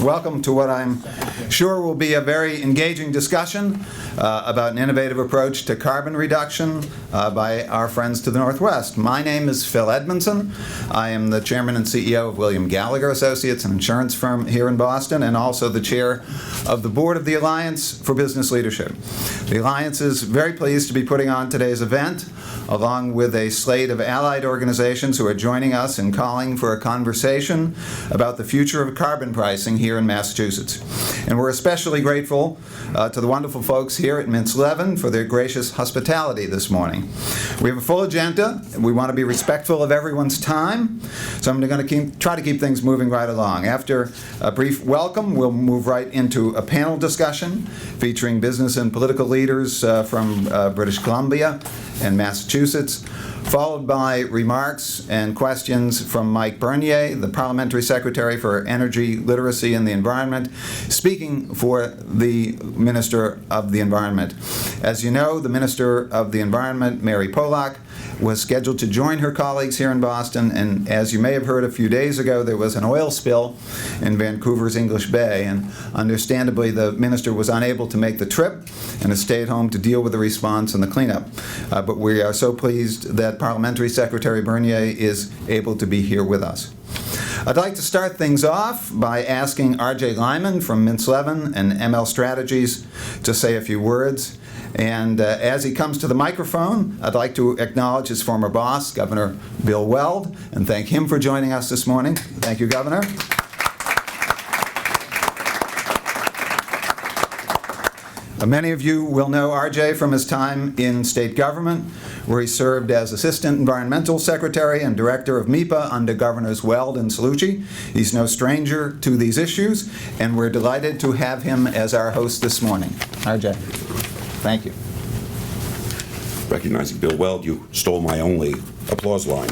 welcome to what I'm sure will be a very engaging discussion about an innovative approach to carbon reduction by our friends to the Northwest. My name is Phil Edmondson. I am the chairman and CEO of William Gallagher Associates, an insurance firm here in Boston, and also the chair of the board of the Alliance for Business Leadership. The Alliance is very pleased to be putting on today's event, along with a slate of allied organizations who are joining us in calling for a conversation about the future of carbon pricing here in Massachusetts. And we're especially grateful to the wonderful folks here at Mintz-Levin for their gracious hospitality this morning. We have a full agenda. We want to be respectful of everyone's time, so I'm going to try to keep things moving right along. After a brief welcome, we'll move right into a panel discussion featuring business and political leaders from British Columbia and Massachusetts, followed by remarks and questions from Mike Bernier, the Parliamentary Secretary for Energy, Literacy, and the Environment, speaking for the Minister of the Environment. As you know, the Minister of the Environment, Mary Polak, was scheduled to join her colleagues here in Boston, and as you may have heard a few days ago, there was an oil spill in Vancouver's English Bay, and understandably the minister was unable to make the trip and has stayed home to deal with the response and the cleanup. But we are so pleased that Parliamentary Secretary Bernier is able to be here with us. I'd like to start things off by asking R.J. Lyman from Mintz-Levin and ML Strategies to say a few words. And as he comes to the microphone, I'd like to acknowledge his former boss, Governor Bill Weld, and thank him for joining us this morning. Thank you, Governor. Many of you will know R.J. from his time in state government, where he served as Assistant Environmental Secretary and Director of MEPA under Governors Weld and Cellucci. He's no stranger to these issues, and we're delighted to have him as our host this morning. R.J., thank you. Recognizing Bill Weld, you stole my only applause line.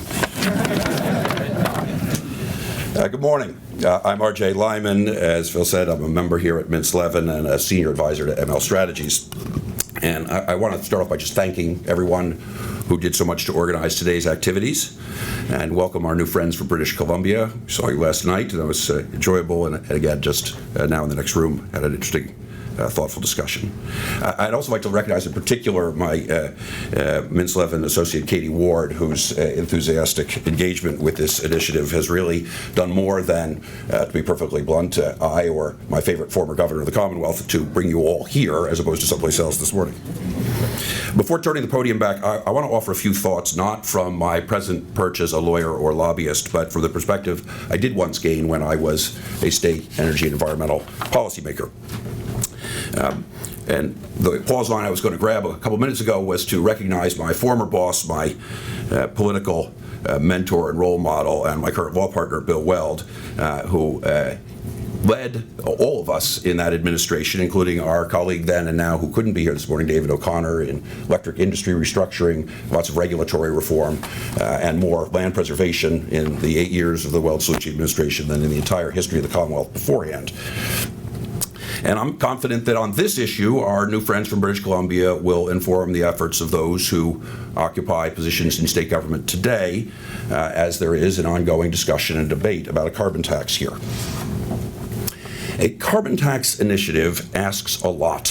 Good morning. I'm R.J. Lyman. As Phil said, I'm a member here at Mintz-Levin and a senior advisor to ML Strategies. And I want to start off by just thanking everyone who did so much to organize today's activities and welcome our new friends from British Columbia. We saw you last night, and that was enjoyable. And again, just now in the next room, had an interesting thoughtful discussion. I'd also like to recognize in particular my Mintz-Levin associate Katie Ward, whose enthusiastic engagement with this initiative has really done more than, to be perfectly blunt, I or my favorite former governor of the Commonwealth to bring you all here as opposed to someplace else this morning. Before turning the podium back, I want to offer a few thoughts, not from my present perch as a lawyer or lobbyist, but from the perspective I did once gain when I was a state energy and environmental policymaker. And the applause line I was going to grab a couple minutes ago was to recognize my former boss, my political mentor and role model, and my current law partner, Bill Weld, who led all of us in that administration, including our colleague then and now who couldn't be here this morning, David O'Connor, in electric industry restructuring, lots of regulatory reform, and more land preservation in the 8 years of the Weld-Cellucci administration than in the entire history of the Commonwealth beforehand. And I'm confident that on this issue, our new friends from British Columbia will inform the efforts of those who occupy positions in state government today, as there is an ongoing discussion and debate about a carbon tax here. A carbon tax initiative asks a lot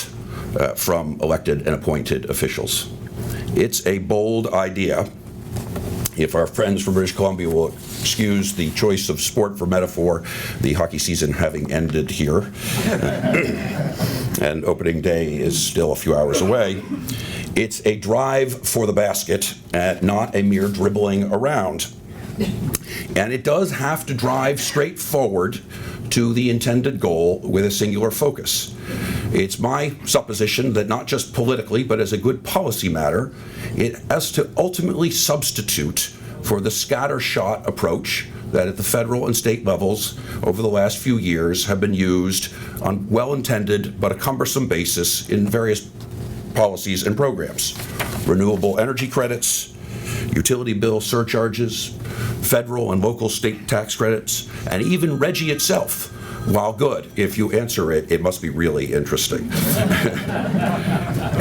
from elected and appointed officials. It's a bold idea. If our friends from British Columbia will excuse the choice of sport for metaphor, the hockey season having ended here, and opening day is still a few hours away, it's a drive for the basket, not a mere dribbling around. And it does have to drive straight forward to the intended goal with a singular focus. It's my supposition that not just politically, but as a good policy matter, it has to ultimately substitute for the scattershot approach that at the federal and state levels over the last few years have been used on well-intended but a cumbersome basis in various policies and programs. Renewable energy credits, utility bill surcharges, federal and local state tax credits, and even RGGI itself. While good, if you answer it, it must be really interesting.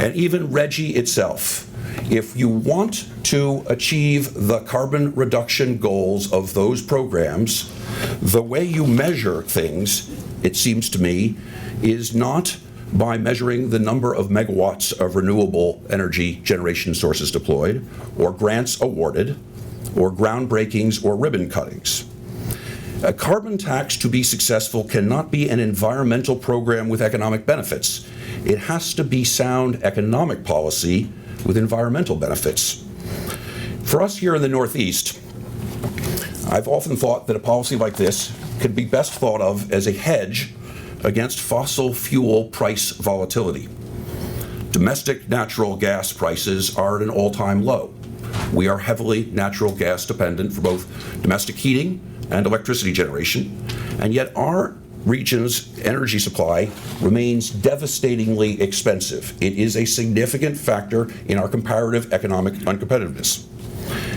And even RGGI itself, if you want to achieve the carbon reduction goals of those programs, the way you measure things it seems to me, is not by measuring the number of megawatts of renewable energy generation sources deployed, or grants awarded, or groundbreakings or ribbon cuttings. A carbon tax, to be successful, cannot be an environmental program with economic benefits. It has to be sound economic policy with environmental benefits. For us here in the Northeast, I've often thought that a policy like this could be best thought of as a hedge against fossil fuel price volatility. Domestic natural gas prices are at an all-time low. We are heavily natural gas dependent for both domestic heating and electricity generation, and yet our region's energy supply remains devastatingly expensive. It is a significant factor in our comparative economic uncompetitiveness.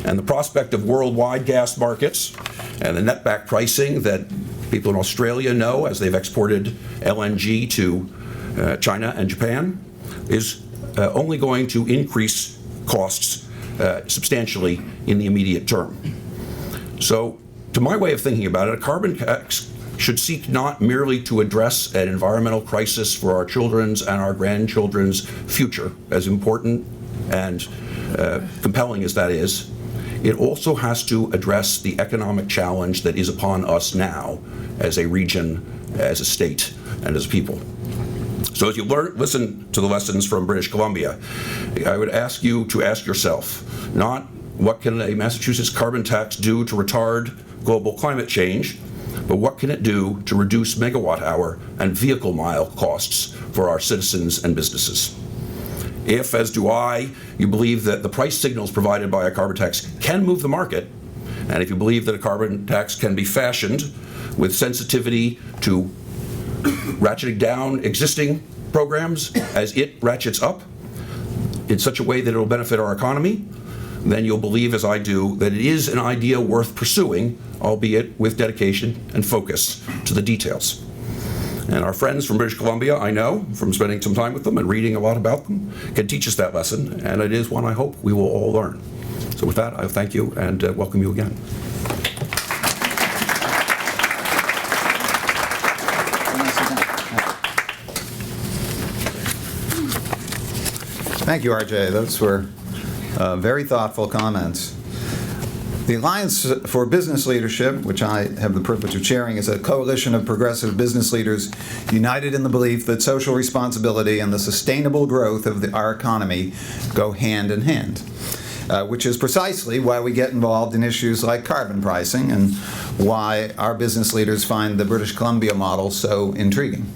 And the prospect of worldwide gas markets and the netback pricing that people in Australia know as they've exported LNG to China and Japan is only going to increase costs substantially in the immediate term. So, to my way of thinking about it, a carbon tax should seek not merely to address an environmental crisis for our children's and our grandchildren's future, as important and compelling as that is. It also has to address the economic challenge that is upon us now as a region, as a state, and as people. So as you listen to the lessons from British Columbia, I would ask you to ask yourself, not what can a Massachusetts carbon tax do to retard global climate change, but what can it do to reduce megawatt hour and vehicle mile costs for our citizens and businesses? If, as do I, you believe that the price signals provided by a carbon tax can move the market, and if you believe that a carbon tax can be fashioned with sensitivity to ratcheting down existing programs as it ratchets up in such a way that it will benefit our economy, then you'll believe, as I do, that it is an idea worth pursuing, albeit with dedication and focus to the details. And our friends from British Columbia, I know, from spending some time with them and reading a lot about them, can teach us that lesson, and it is one I hope we will all learn. So with that, I thank you and welcome you again. Thank you, RJ. Those were very thoughtful comments. The Alliance for Business Leadership, which I have the privilege of chairing, is a coalition of progressive business leaders united in the belief that social responsibility and the sustainable growth of our economy go hand in hand, which is precisely why we get involved in issues like carbon pricing and why our business leaders find the British Columbia model so intriguing.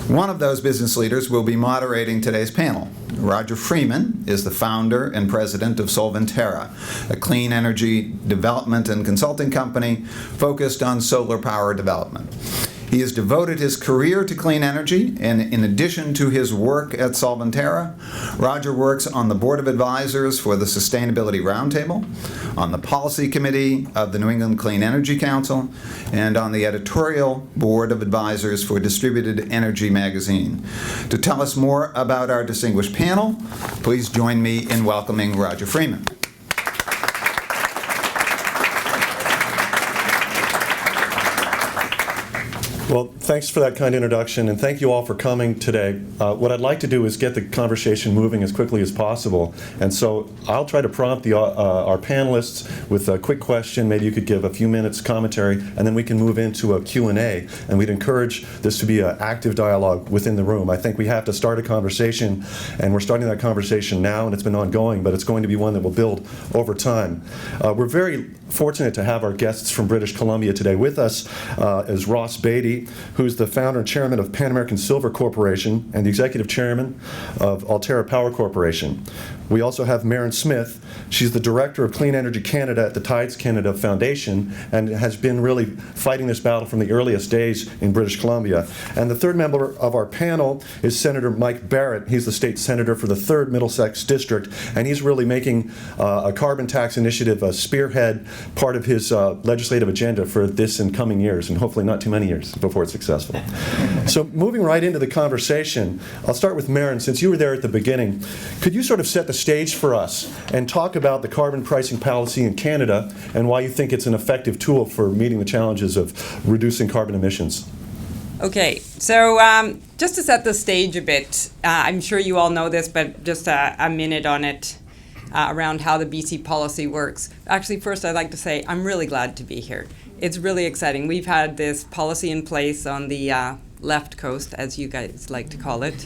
One of those business leaders will be moderating today's panel. Roger Freeman is the founder and president of Solventerra, a clean energy development and consulting company focused on solar power development. He has devoted his career to clean energy, and in addition to his work at Solventerra, Roger works on the Board of Advisors for the Sustainability Roundtable, on the Policy Committee of the New England Clean Energy Council, and on the Editorial Board of Advisors for Distributed Energy Magazine. To tell us more about our distinguished panel, please join me in welcoming Roger Freeman. Well, thanks for that kind introduction, and thank you all for coming today. What I'd like to do is get the conversation moving as quickly as possible, and so I'll try to prompt our panelists with a quick question. Maybe you could give a few minutes commentary, and then we can move into a Q&A, and we'd encourage this to be an active dialogue within the room. I think we have to start a conversation, and we're starting that conversation now, and it's been ongoing, but it's going to be one that will build over time. We're very fortunate to have our guests from British Columbia today with us, is Ross Beatty, who's the founder and chairman of Pan American Silver Corporation and the executive chairman of Alterra Power Corporation. We also have Maren Smith. She's the director of Clean Energy Canada at the Tides Canada Foundation and has been really fighting this battle from the earliest days in British Columbia. And the third member of our panel is Senator Mike Barrett. He's the state senator for the 3rd Middlesex District, and he's really making a carbon tax initiative a spearhead part of his legislative agenda for this and coming years, and hopefully not too many years before it's successful. So moving right into the conversation, I'll start with Maren. Since you were there at the beginning, could you sort of set the stage for us and talk about the carbon pricing policy in Canada and why you think it's an effective tool for meeting the challenges of reducing carbon emissions? Okay, so just to set the stage a bit, I'm sure you all know this, but just a minute on it around how the BC policy works. Actually, first I'd like to say I'm really glad to be here. It's really exciting. We've had this policy in place on the left coast, as you guys like to call it,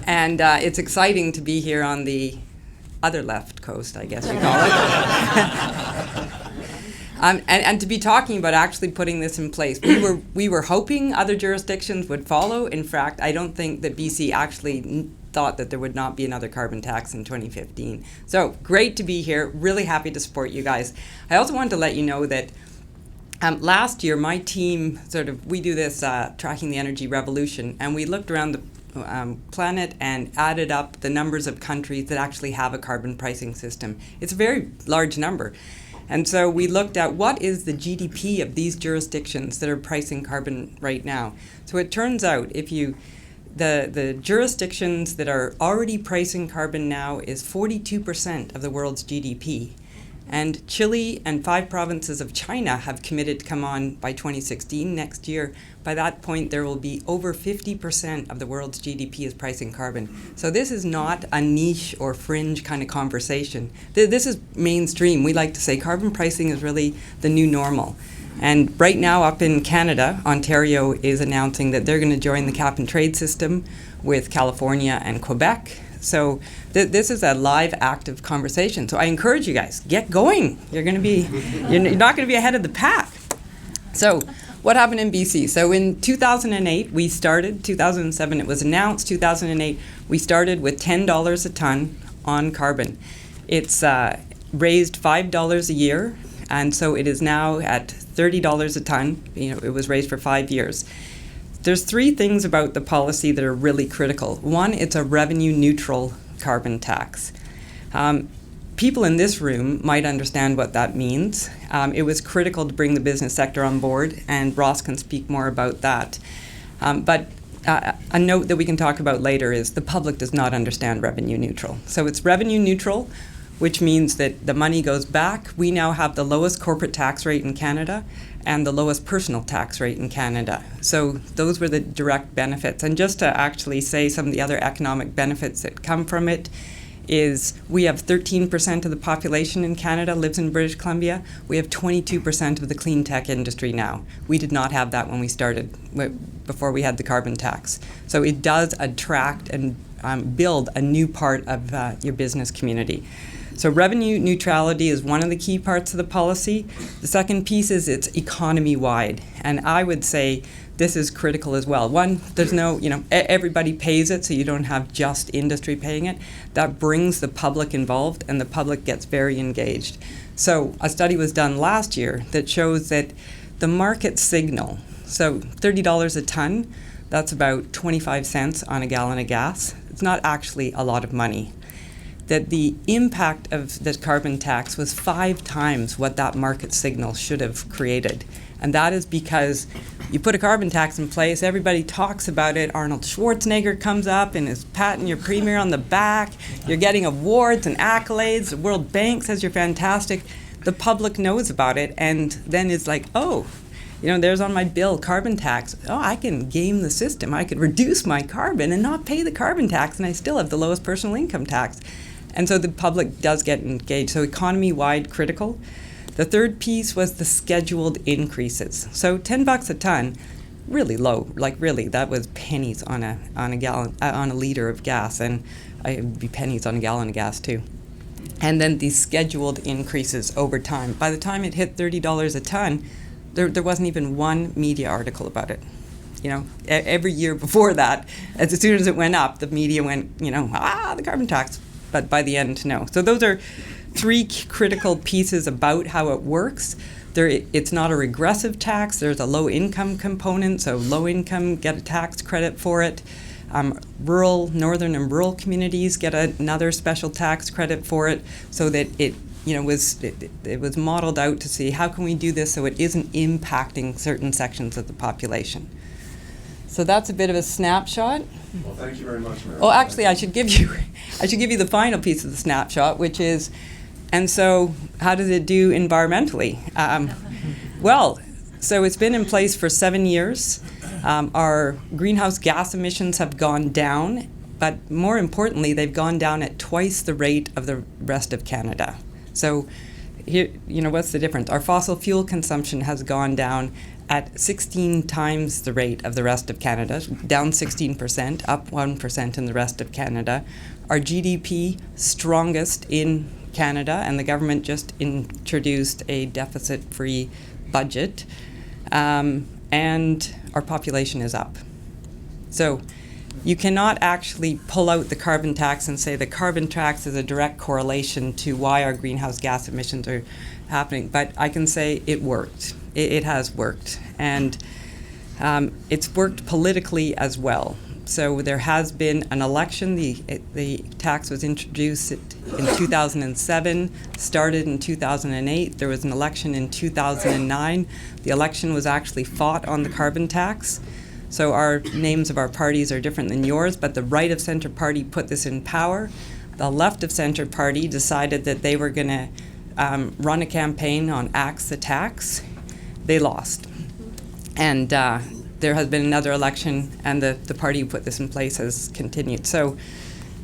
and it's exciting to be here on the other left coast, I guess you call it. And to be talking about actually putting this in place. We were hoping other jurisdictions would follow. In fact, I don't think that BC actually thought that there would not be another carbon tax in 2015. So great to be here. Really happy to support you guys. I also wanted to let you know that last year my team we do this Tracking the Energy Revolution, and we looked around the planet and added up the numbers of countries that actually have a carbon pricing system. It's a very large number. And so we looked at what is the GDP of these jurisdictions that are pricing carbon right now. So it turns out the jurisdictions that are already pricing carbon now is 42% of the world's GDP. And Chile and 5 provinces of China have committed to come on by 2016, next year. By that point, there will be over 50% of the world's GDP is pricing carbon. So this is not a niche or fringe kind of conversation. This is mainstream. We like to say carbon pricing is really the new normal. And right now up in Canada, Ontario is announcing that they're going to join the cap and trade system with California and Quebec. So this is a live, active conversation. So I encourage you guys, get going. You're not going to be ahead of the pack. So what happened in BC? So in 2008, we started. 2007, it was announced. 2008, we started with $10 a ton on carbon. It's raised $5 a year, and so it is now at $30 a ton. It was raised for 5 years. There's 3 things about the policy that are really critical. One, it's a revenue-neutral carbon tax. People in this room might understand what that means. It was critical to bring the business sector on board, and Ross can speak more about that. But a note that we can talk about later is the public does not understand revenue-neutral. So it's revenue-neutral, which means that the money goes back. We now have the lowest corporate tax rate in Canada and the lowest personal tax rate in Canada. So those were the direct benefits. And just to actually say some of the other economic benefits that come from it is we have 13% of the population in Canada lives in British Columbia. We have 22% of the clean tech industry now. We did not have that when we started, before we had the carbon tax. So it does attract and build a new part of your business community. So revenue neutrality is one of the key parts of the policy. The second piece is it's economy-wide. And I would say this is critical as well. One, there's no, everybody pays it, so you don't have just industry paying it. That brings the public involved, and the public gets very engaged. So a study was done last year that shows that the market signal, so $30 a ton, that's about 25 cents on a gallon of gas. It's not actually a lot of money. That the impact of the carbon tax was 5 times what that market signal should have created. And that is because you put a carbon tax in place, everybody talks about it, Arnold Schwarzenegger comes up and is patting your premier on the back, you're getting awards and accolades, the World Bank says you're fantastic. The public knows about it and then is like, oh, there's on my bill carbon tax. Oh, I can game the system. I could reduce my carbon and not pay the carbon tax, and I still have the lowest personal income tax. And so the public does get engaged. So economy-wide critical. The third piece was the scheduled increases. So $10 a ton, really low. Like really, that was pennies on a gallon, on a liter of gas, and it would be pennies on a gallon of gas too. And then these scheduled increases over time. By the time it hit $30 a ton, there wasn't even one media article about it. Every year before that, as soon as it went up, the media went, the carbon tax. But by the end, no. So those are 3 critical pieces about how it works. It's not a regressive tax. There's a low-income component, so low-income get a tax credit for it. Northern and rural communities get another special tax credit for it, so that it was modeled out to see how can we do this so it isn't impacting certain sections of the population. So that's a bit of a snapshot. Well, thank you very much, Mary. Oh, actually, I should give you the final piece of the snapshot, which is, and so how does it do environmentally? Well, so it's been in place for 7 years. Our greenhouse gas emissions have gone down, but more importantly, they've gone down at twice the rate of the rest of Canada. So here, what's the difference? Our fossil fuel consumption has gone down at 16 times the rate of the rest of Canada, down 16%, up 1% in the rest of Canada. Our GDP, strongest in Canada, and the government just introduced a deficit-free budget, and our population is up. So you cannot actually pull out the carbon tax and say the carbon tax is a direct correlation to why our greenhouse gas emissions are happening. But I can say it worked. It has worked. And it's worked politically as well. So there has been an election. The tax was introduced in 2007, started in 2008. There was an election in 2009. The election was actually fought on the carbon tax. So our names of our parties are different than yours, but the right of center party put this in power. The left of center party decided that they were going to run a campaign on Axe the Tax. They lost. And there has been another election, and the party who put this in place has continued. So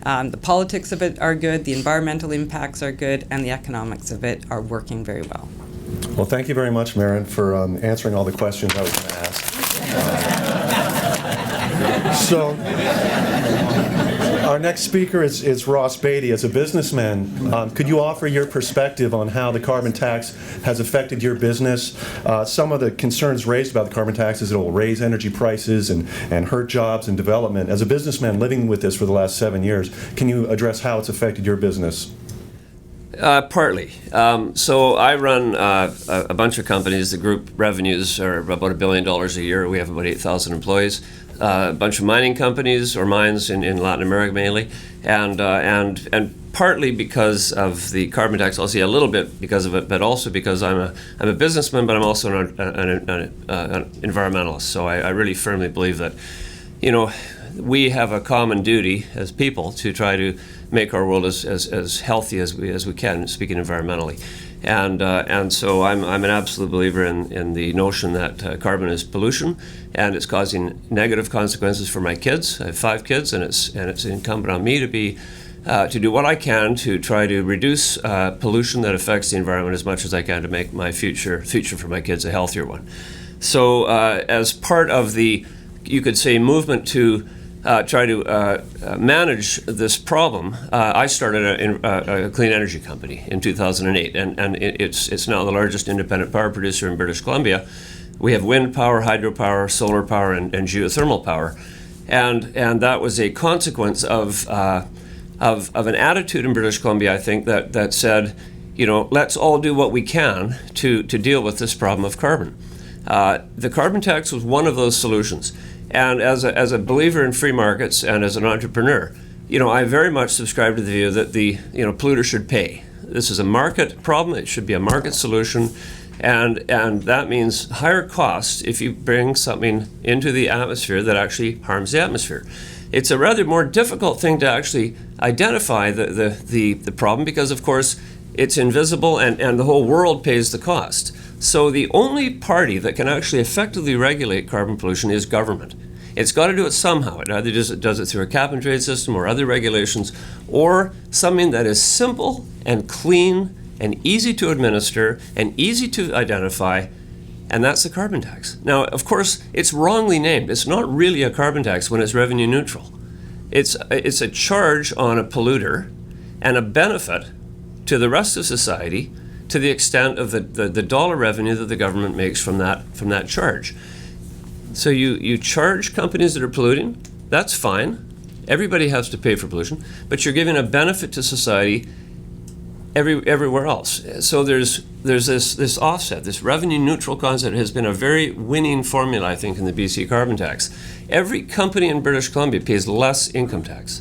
the politics of it are good, the environmental impacts are good, and the economics of it are working very well. Well, thank you very much, Marin, for answering all the questions I was going to ask. So, our next speaker is Ross Beatty. As a businessman, could you offer your perspective on how the carbon tax has affected your business? Some of the concerns raised about the carbon tax is it will raise energy prices and hurt jobs and development. As a businessman living with this for the last 7 years, can you address how it's affected your business? Partly. So I run a bunch of companies. The group revenues are about $1 billion a year. We have about 8,000 employees. A bunch of mining companies, or mines in Latin America mainly, and partly because of the carbon tax. I'll say a little bit because of it, but also because I'm a businessman, but I'm also an environmentalist. So I really firmly believe that, we have a common duty as people to try to make our world as healthy as we can, speaking environmentally. And so I'm an absolute believer in the notion that carbon is pollution, and it's causing negative consequences for my kids. I have 5 kids, and it's incumbent on me to do what I can to try to reduce pollution that affects the environment as much as I can to make my future for my kids a healthier one. So as part of the, you could say, movement to try to manage this problem, I started a clean energy company in 2008, and it's now the largest independent power producer in British Columbia. We have wind power, hydropower, solar power, and geothermal power, and that was a consequence of an attitude in British Columbia, I think, that said, let's all do what we can to deal with this problem of carbon. The carbon tax was one of those solutions. And as a believer in free markets and as an entrepreneur, I very much subscribe to the view that the polluter should pay. This is a market problem. It should be a market solution, and that means higher costs if you bring something into the atmosphere that actually harms the atmosphere. It's a rather more difficult thing to actually identify the problem because, of course, it's invisible and the whole world pays the cost. So the only party that can actually effectively regulate carbon pollution is government. It's got to do it somehow. It either does it through a cap and trade system or other regulations, or something that is simple and clean and easy to administer and easy to identify, and that's the carbon tax. Now, of course, it's wrongly named. It's not really a carbon tax when it's revenue neutral. It's a charge on a polluter and a benefit to the rest of society to the extent of the dollar revenue that the government makes from that charge. So you charge companies that are polluting, that's fine. Everybody has to pay for pollution, but you're giving a benefit to society everywhere else. So there's this offset, this revenue neutral concept has been a very winning formula, I think, in the BC carbon tax. Every company in British Columbia pays less income tax,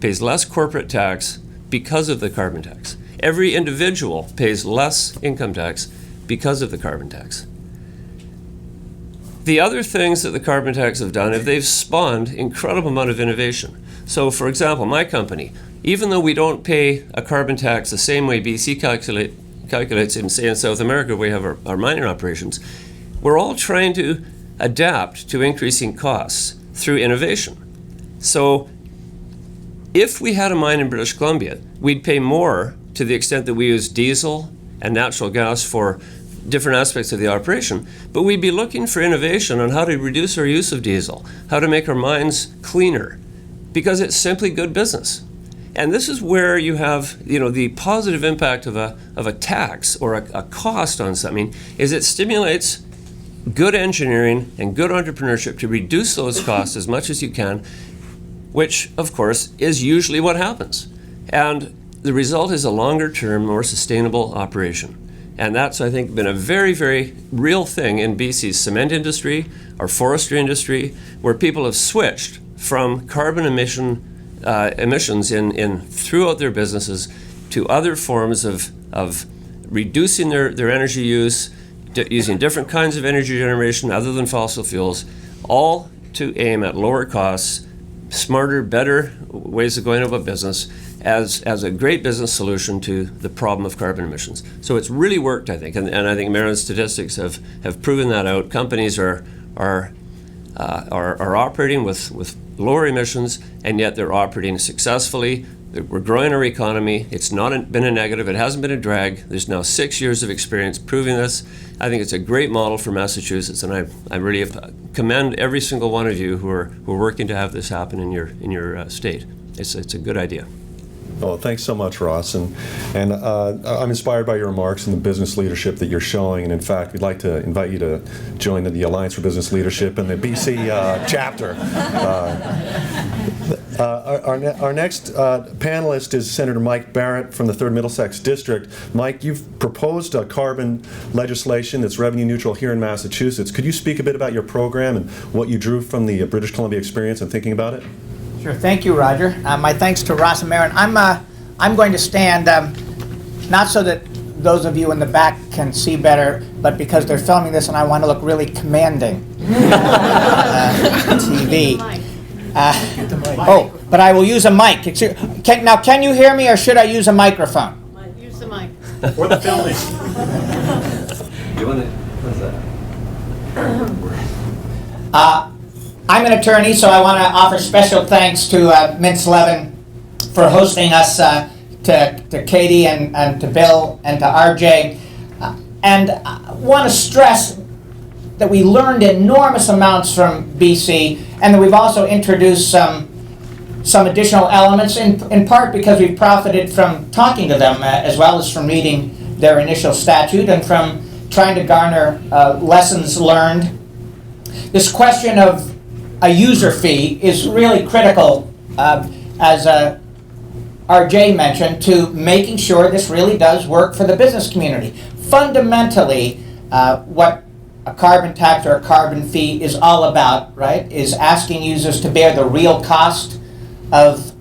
pays less corporate tax because of the carbon tax. Every individual pays less income tax because of the carbon tax. The other things that the carbon tax have done is they've spawned incredible amount of innovation. So, for example, my company, even though we don't pay a carbon tax the same way BC calculates in, say, in South America, where we have our mining operations, we're all trying to adapt to increasing costs through innovation. So if we had a mine in British Columbia, we'd pay more to the extent that we use diesel and natural gas for different aspects of the operation, but we'd be looking for innovation on how to reduce our use of diesel, how to make our mines cleaner, because it's simply good business. And this is where you have, the positive impact of a tax or a cost on something is it stimulates good engineering and good entrepreneurship to reduce those costs as much as you can, which, of course, is usually what happens. And the result is a longer-term, more sustainable operation. And that's, I think, been a very, very real thing in BC's cement industry, our forestry industry, where people have switched from carbon emissions in throughout their businesses to other forms of reducing their energy use, using different kinds of energy generation other than fossil fuels, all to aim at lower costs, smarter, better ways of going about business as a great business solution to the problem of carbon emissions. So it's really worked, I think, and I think Marin's statistics have proven that out. Companies are operating with lower emissions, and yet they're operating successfully. We're growing our economy. It's not been a negative. It hasn't been a drag. There's now 6 years of experience proving this. I think it's a great model for Massachusetts, and I really commend every single one of you who are working to have this happen in your state. It's a good idea. Well, thanks so much, Ross. And I'm inspired by your remarks and the business leadership that you're showing. And in fact, we'd like to invite you to join the Alliance for Business Leadership and the BC chapter. Our next panelist is Senator Mike Barrett from the 3rd Middlesex District. Mike, you've proposed a carbon legislation that's revenue neutral here in Massachusetts. Could you speak a bit about your program and what you drew from the British Columbia experience and thinking about it? Sure. Thank you, Roger. My thanks to Ross and Marin. I'm going to stand, not so that those of you in the back can see better, but because they're filming this and I want to look really commanding on TV. But I will use a mic. Can you hear me, or should I use a microphone? Use the mic. Or the filming. You want to? What's that? I'm an attorney, so I want to offer special thanks to Mintz Levin for hosting us, to Katie and to Bill and to RJ. And I want to stress that we learned enormous amounts from BC, and that we've also introduced some additional elements, in part because we've profited from talking to them, as well as from reading their initial statute and from trying to garner lessons learned. This question of a user fee is really critical, as RJ mentioned, to making sure this really does work for the business community. Fundamentally, what a carbon tax or a carbon fee is all about, right, is asking users to bear the real cost of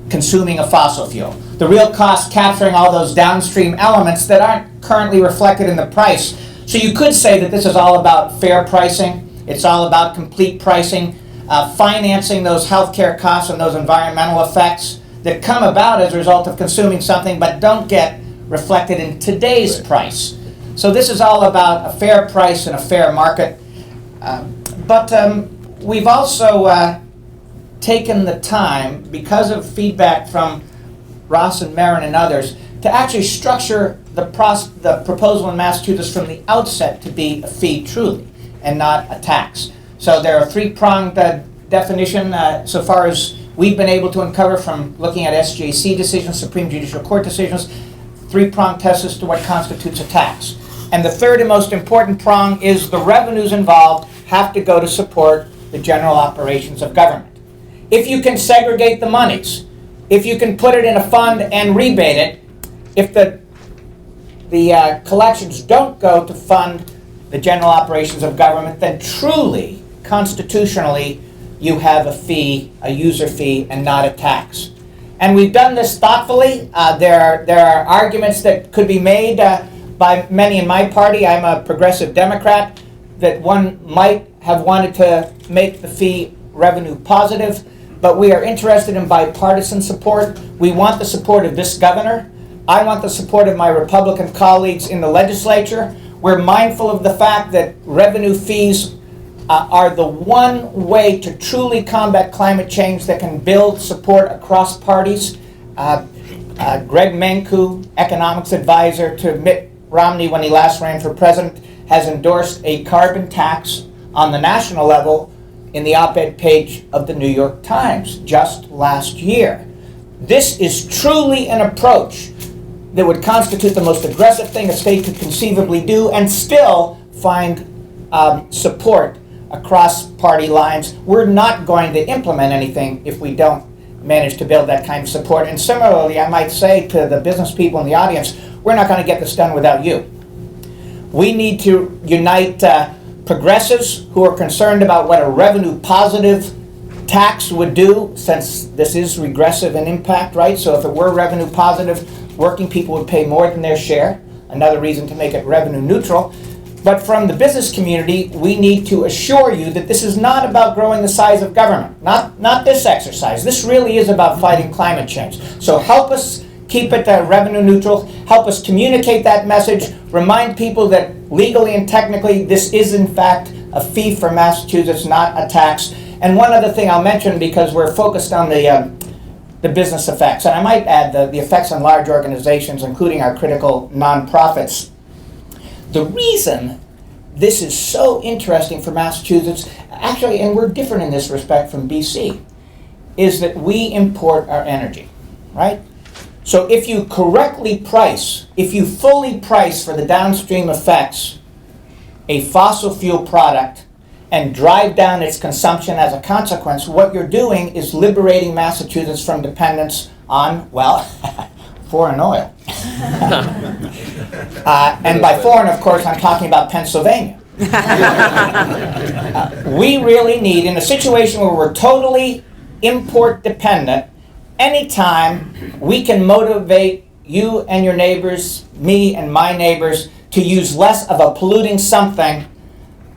consuming a fossil fuel. The real cost capturing all those downstream elements that aren't currently reflected in the price. So you could say that this is all about fair pricing. It's all about complete pricing, financing those healthcare costs and those environmental effects that come about as a result of consuming something but don't get reflected in today's price. So this is all about a fair price and a fair market. But we've also taken the time, because of feedback from Ross and Marin and others, to actually structure the proposal in Massachusetts from the outset to be a fee truly, and not a tax. So there are three-pronged definition so far as we've been able to uncover from looking at SJC decisions, Supreme Judicial Court decisions, three-pronged test as to what constitutes a tax. And the third and most important prong is the revenues involved have to go to support the general operations of government. If you can segregate the monies, if you can put it in a fund and rebate it, if the collections don't go to fund the general operations of government, then truly, constitutionally, you have a fee, a user fee, and not a tax. And we've done this thoughtfully. There are arguments that could be made by many in my party. I'm a progressive Democrat, that one might have wanted to make the fee revenue positive, but we are interested in bipartisan support. We want the support of this governor. I want the support of my Republican colleagues in the legislature. We're mindful of the fact that revenue fees are the one way to truly combat climate change that can build support across parties. Greg Mankiw, economics advisor to Mitt Romney when he last ran for president, has endorsed a carbon tax on the national level in the op-ed page of the New York Times just last year. This is truly an approach that would constitute the most aggressive thing a state could conceivably do and still find support across party lines. We're not going to implement anything if we don't manage to build that kind of support. And similarly, I might say to the business people in the audience, we're not going to get this done without you. We need to unite progressives who are concerned about what a revenue positive tax would do, since this is regressive in impact, right? So if it were revenue positive, working people would pay more than their share. Another reason to make it revenue neutral. But from the business community, we need to assure you that this is not about growing the size of government. Not this exercise. This really is about fighting climate change. So help us keep it revenue neutral. Help us communicate that message. Remind people that legally and technically this is in fact a fee for Massachusetts, not a tax. And one other thing I'll mention, because we're focused on the business effects, and I might add the effects on large organizations, including our critical nonprofits. The reason this is so interesting for Massachusetts, actually, and we're different in this respect from BC, is that we import our energy, right? So if you correctly price, if you fully price for the downstream effects a fossil fuel product and drive down its consumption as a consequence, what you're doing is liberating Massachusetts from dependence on, well, foreign oil. And by foreign, of course, I'm talking about Pennsylvania. We really need, in a situation where we're totally import dependent, anytime we can motivate you and your neighbors, me and my neighbors, to use less of a polluting something,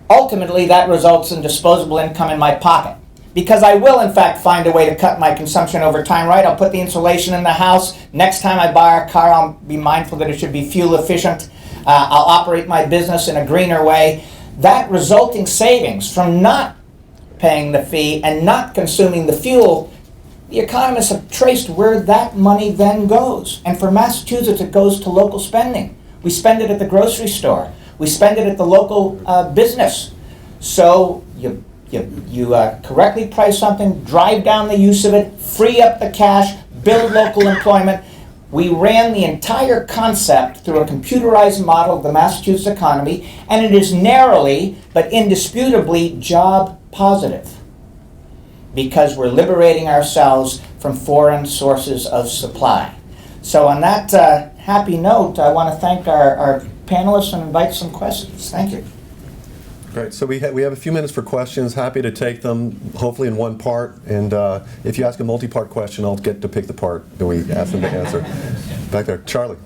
ultimately that results in disposable income in my pocket. Because I will, in fact, find a way to cut my consumption over time, right? I'll put the insulation in the house. Next time I buy a car, I'll be mindful that it should be fuel efficient. I'll operate my business in a greener way. That resulting savings from not paying the fee and not consuming the fuel, the economists have traced where that money then goes. And for Massachusetts, it goes to local spending. We spend it at the grocery store. We spend it at the local business. So you correctly price something, drive down the use of it, free up the cash, build local employment. We ran the entire concept through a computerized model of the Massachusetts economy, and it is narrowly but indisputably job positive because we're liberating ourselves from foreign sources of supply. So on that happy note, I want to thank our panelists and invite some questions. Thank you. Great. So we have a few minutes for questions. Happy to take them, hopefully in one part. And if you ask a multi-part question, I'll get to pick the part that we ask them to answer. Back there, Charlie.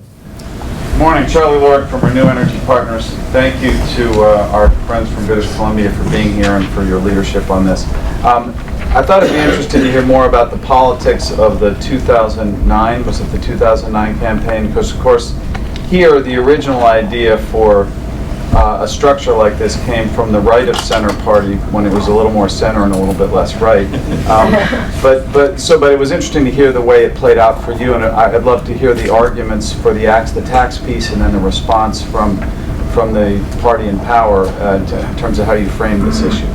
Morning, Charlie Lord from Renew Energy Partners. Thank you to our friends from British Columbia for being here and for your leadership on this. I thought it'd be interesting to hear more about the politics of the 2009, was it the 2009 campaign? Because of course, here the original idea for a structure like this came from the right of center party when it was a little more center and a little bit less right. But it was interesting to hear the way it played out for you, and I'd love to hear the arguments for the tax piece and then the response from the party in power in terms of how you frame this issue.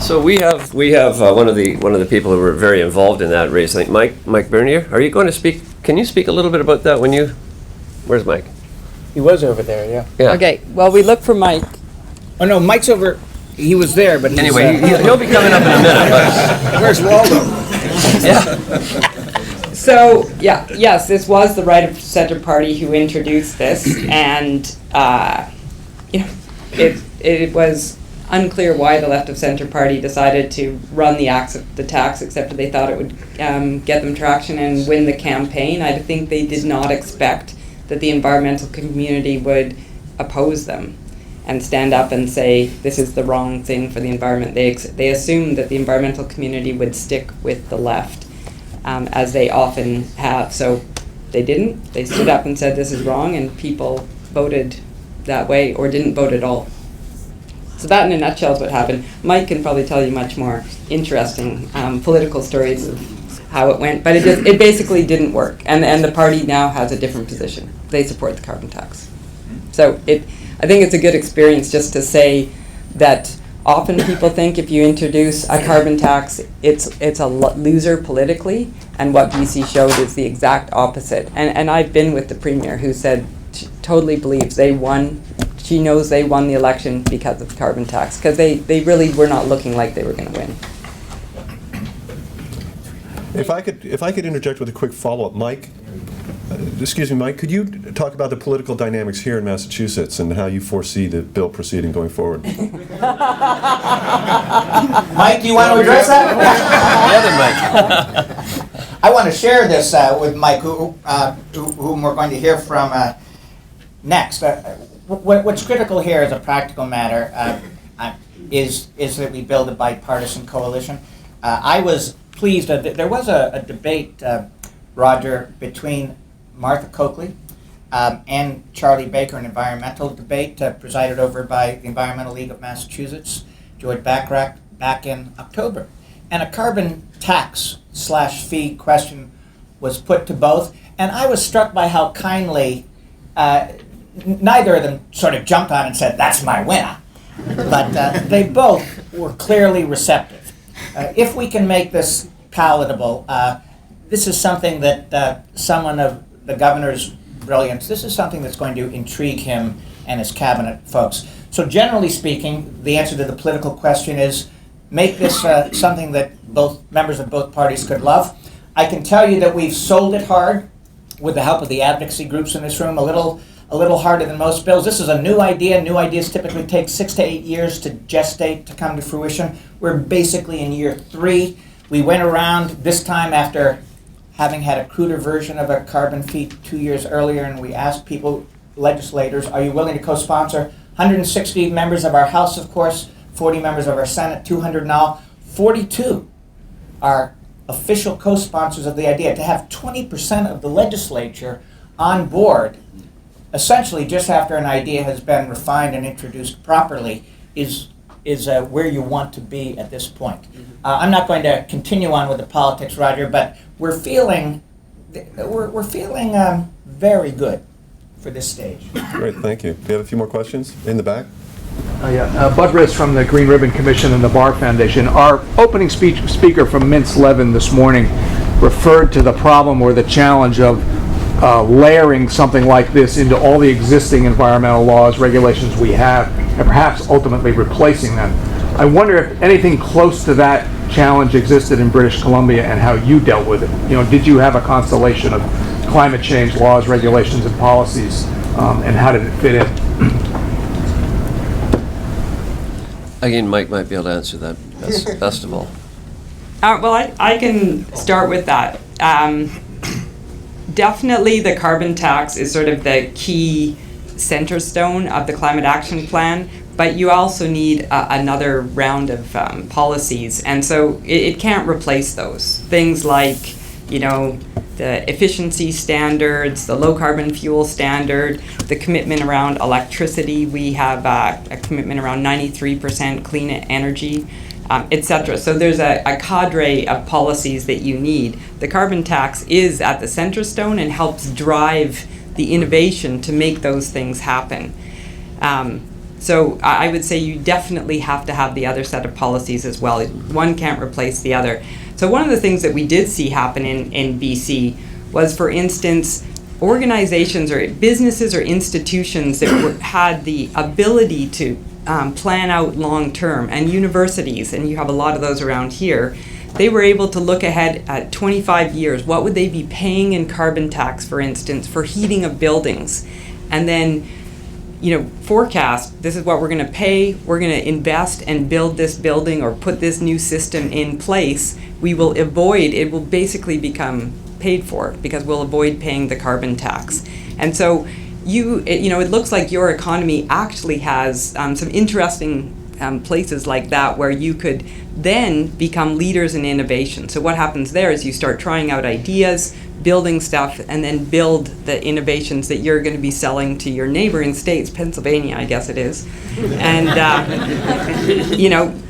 So we have one of the people who were very involved in that race. I think Mike Bernier. Are you going to speak? Can you speak a little bit about that when you? Where's Mike? He was over there, yeah. Yeah. Okay, well, we look for Mike. Oh no, Mike's over. He was there, but Anyway, he'll be coming up in a minute. But where's Waldo? So, yes, this was the right of center party who introduced this, and it was unclear why the left of center party decided to run the tax, except that they thought it would get them traction and win the campaign. I think they did not expect that the environmental community would oppose them and stand up and say this is the wrong thing for the environment. They assumed that the environmental community would stick with the left, as they often have. So they didn't. They stood up and said this is wrong, and people voted that way or didn't vote at all. So that in a nutshell is what happened. Mike can probably tell you much more interesting political stories of how it went, but it basically didn't work. And the party now has a different position. They support the carbon tax. So I think it's a good experience just to say that often people think if you introduce a carbon tax, it's a loser politically, and what BC showed is the exact opposite. And I've been with the Premier who said she totally believes they won. She knows they won the election because of the carbon tax, because they really were not looking like they were going to win. If I could interject with a quick follow-up, Mike. Excuse me, Mike. Could you talk about the political dynamics here in Massachusetts and how you foresee the bill proceeding going forward? Mike, do you want to address that? The other Mike. I want to share this with Mike, whom we're going to hear from next. What's critical here as a practical matter is that we build a bipartisan coalition. I was pleased that there was a debate, Roger, between Martha Coakley and Charlie Baker, an environmental debate presided over by the Environmental League of Massachusetts, George Bachrach, back in October. And a carbon tax / fee question was put to both. And I was struck by how kindly neither of them sort of jumped on and said, "That's my winner." But they both were clearly receptive. If we can make this palatable, this is something that someone of the governor's brilliance, this is something that's going to intrigue him and his cabinet folks. So generally speaking, the answer to the political question is make this something that both members of both parties could love. I can tell you that we've sold it hard with the help of the advocacy groups in this room, a little harder than most bills. This is a new idea. New ideas typically take 6 to 8 years to gestate, to come to fruition. We're basically in year 3. We went around this time after having had a cruder version of a carbon fee 2 years earlier, and we asked people, legislators, are you willing to co-sponsor? 160 members of our House, of course, 40 members of our Senate, 200 now. 42 are official co-sponsors of the idea. To have 20% of the legislature on board, essentially just after an idea has been refined and introduced properly, is where you want to be at this point. I'm not going to continue on with the politics, Roger, but we're feeling very good for this stage. Great, thank you. Do you have a few more questions in the back? Bud Riss from the Green Ribbon Commission and the Bar Foundation. Our opening speaker from Mintz Levin this morning referred to the problem or the challenge of layering something like this into all the existing environmental laws, regulations we have, and perhaps ultimately replacing them. I wonder if anything close to that challenge existed in British Columbia and how you dealt with it. You know, did you have a constellation of climate change laws, regulations, and policies, and how did it fit in? Again, Mike might be able to answer that best of all. Well, I can start with that. Definitely the carbon tax is sort of the key center stone of the climate action plan, but you also need another round of policies, and so it can't replace those. Things like, you know, the efficiency standards, the low carbon fuel standard, the commitment around electricity. We have a commitment around 93% clean energy, etc. So there's a cadre of policies that you need. The carbon tax is at the center stone and helps drive the innovation to make those things happen. So I would say you definitely have to have the other set of policies as well. One can't replace the other. So one of the things that we did see happen in BC was, for instance, organizations or businesses or institutions that had the ability to plan out long term, and universities, and you have a lot of those around here, they were able to look ahead at 25 years. What would they be paying in carbon tax, for instance, for heating of buildings? And then, you know, forecast, this is what we're going to pay, we're going to invest and build this building or put this new system in place. We will avoid, it will basically become paid for because we'll avoid paying the carbon tax. And so it looks like your economy actually has some interesting places like that where you could then become leaders in innovation. So what happens there is you start trying out ideas, building stuff, and then build the innovations that you're going to be selling to your neighboring states, Pennsylvania, I guess it is. And,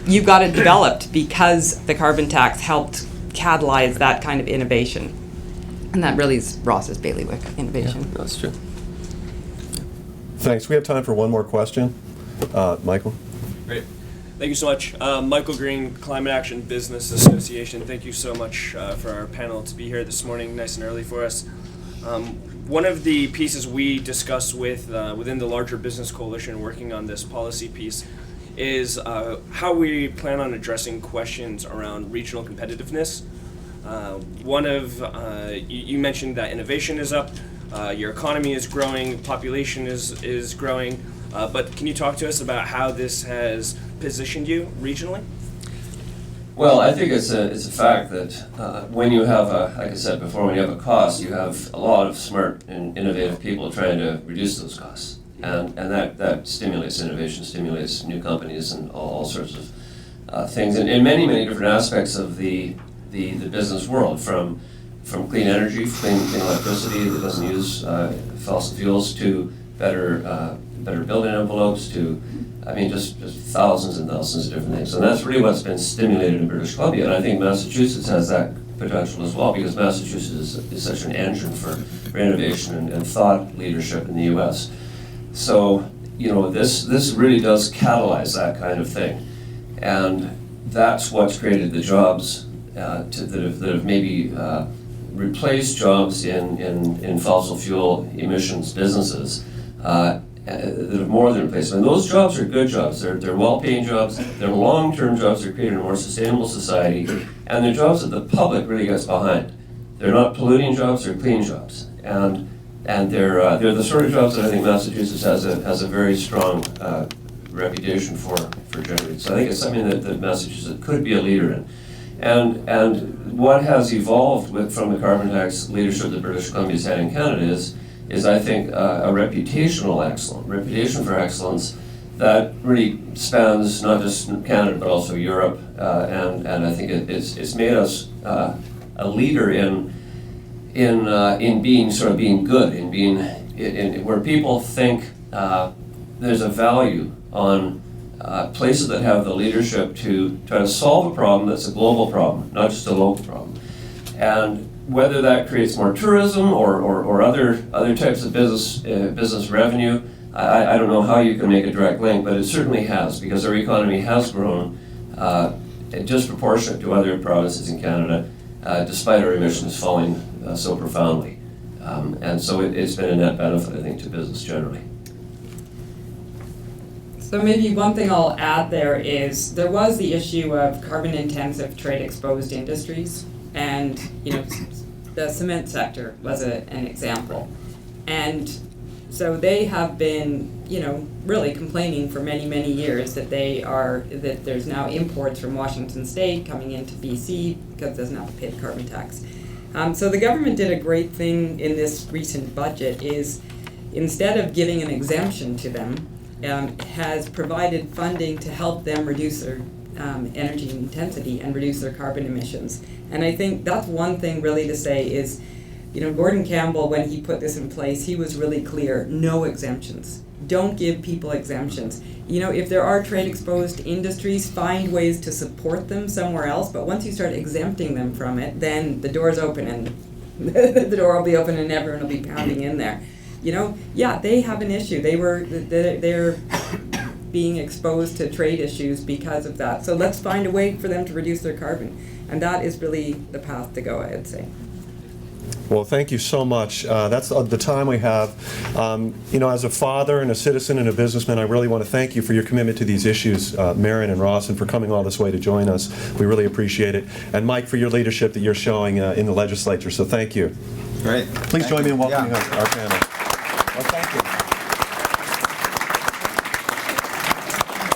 you got it developed because the carbon tax helped catalyze that kind of innovation. And that really is Ross's bailiwick, innovation. That's true. Thanks. We have time for one more question. Michael? Great. Thank you so much. Michael Green, Climate Action Business Association. Thank you so much for our panel to be here this morning, nice and early for us. One of the pieces we discuss within the larger business coalition working on this policy piece is how we plan on addressing questions around regional competitiveness. You mentioned that innovation is up, your economy is growing, population is growing, but can you talk to us about how this has positioned you regionally? Well, I think it's a fact that when you have like I said before, when you have a cost, you have a lot of smart and innovative people trying to reduce those costs. And that stimulates innovation, stimulates new companies and all sorts of things. And in many, many different aspects of the business world, from clean energy, clean electricity that doesn't use fossil fuels, to better building envelopes, to just thousands and thousands of different things. And that's really what's been stimulated in British Columbia. And I think Massachusetts has that potential as well, because Massachusetts is such an engine for innovation and thought leadership in the U.S. So, this really does catalyze that kind of thing. And that's what's created the jobs that have maybe replaced jobs in fossil fuel emissions businesses that have more than replaced them. And those jobs are good jobs. They're well-paying jobs. They're long-term jobs. They're creating a more sustainable society. And they're jobs that the public really gets behind. They're not polluting jobs. They're clean jobs. And they're the sort of jobs that I think Massachusetts has a very strong reputation for generating. So I think it's something that Massachusetts could be a leader in. And what has evolved from the carbon tax leadership that British Columbia's had in Canada is I think a reputation for excellence that really spans not just Canada but also Europe, and I think it's made us a leader in being good, in where people think there's a value on places that have the leadership to try to solve a problem that's a global problem, not just a local problem. And whether that creates more tourism or other types of business revenue, I don't know how you can make a direct link, but it certainly has, because our economy has grown disproportionate to other provinces in Canada, despite our emissions falling so profoundly. And so it's been a net benefit, I think, to business generally. So maybe one thing I'll add there is there was the issue of carbon-intensive trade-exposed industries, and the cement sector was an example. And so they have been, really complaining for many, many years that that there's now imports from Washington State coming into BC because it doesn't have to pay the carbon tax. So the government did a great thing in this recent budget is, instead of giving an exemption to them, has provided funding to help them reduce their energy intensity and reduce their carbon emissions. And I think that's one thing really to say is, Gordon Campbell, when he put this in place, he was really clear: no exemptions. Don't give people exemptions. If there are trade-exposed industries, find ways to support them somewhere else, but once you start exempting them from it, then the door's open and the door will be open and everyone will be pounding in there. They have an issue. They're being exposed to trade issues because of that. So let's find a way for them to reduce their carbon. And that is really the path to go, I'd say. Well, thank you so much. That's the time we have. As a father and a citizen and a businessman, I really want to thank you for your commitment to these issues, Marion and Ross, and for coming all this way to join us. We really appreciate it. And Mike, for your leadership that you're showing in the legislature. So thank you. Great. Please join me in welcoming Yeah. our panel. Well, thank you.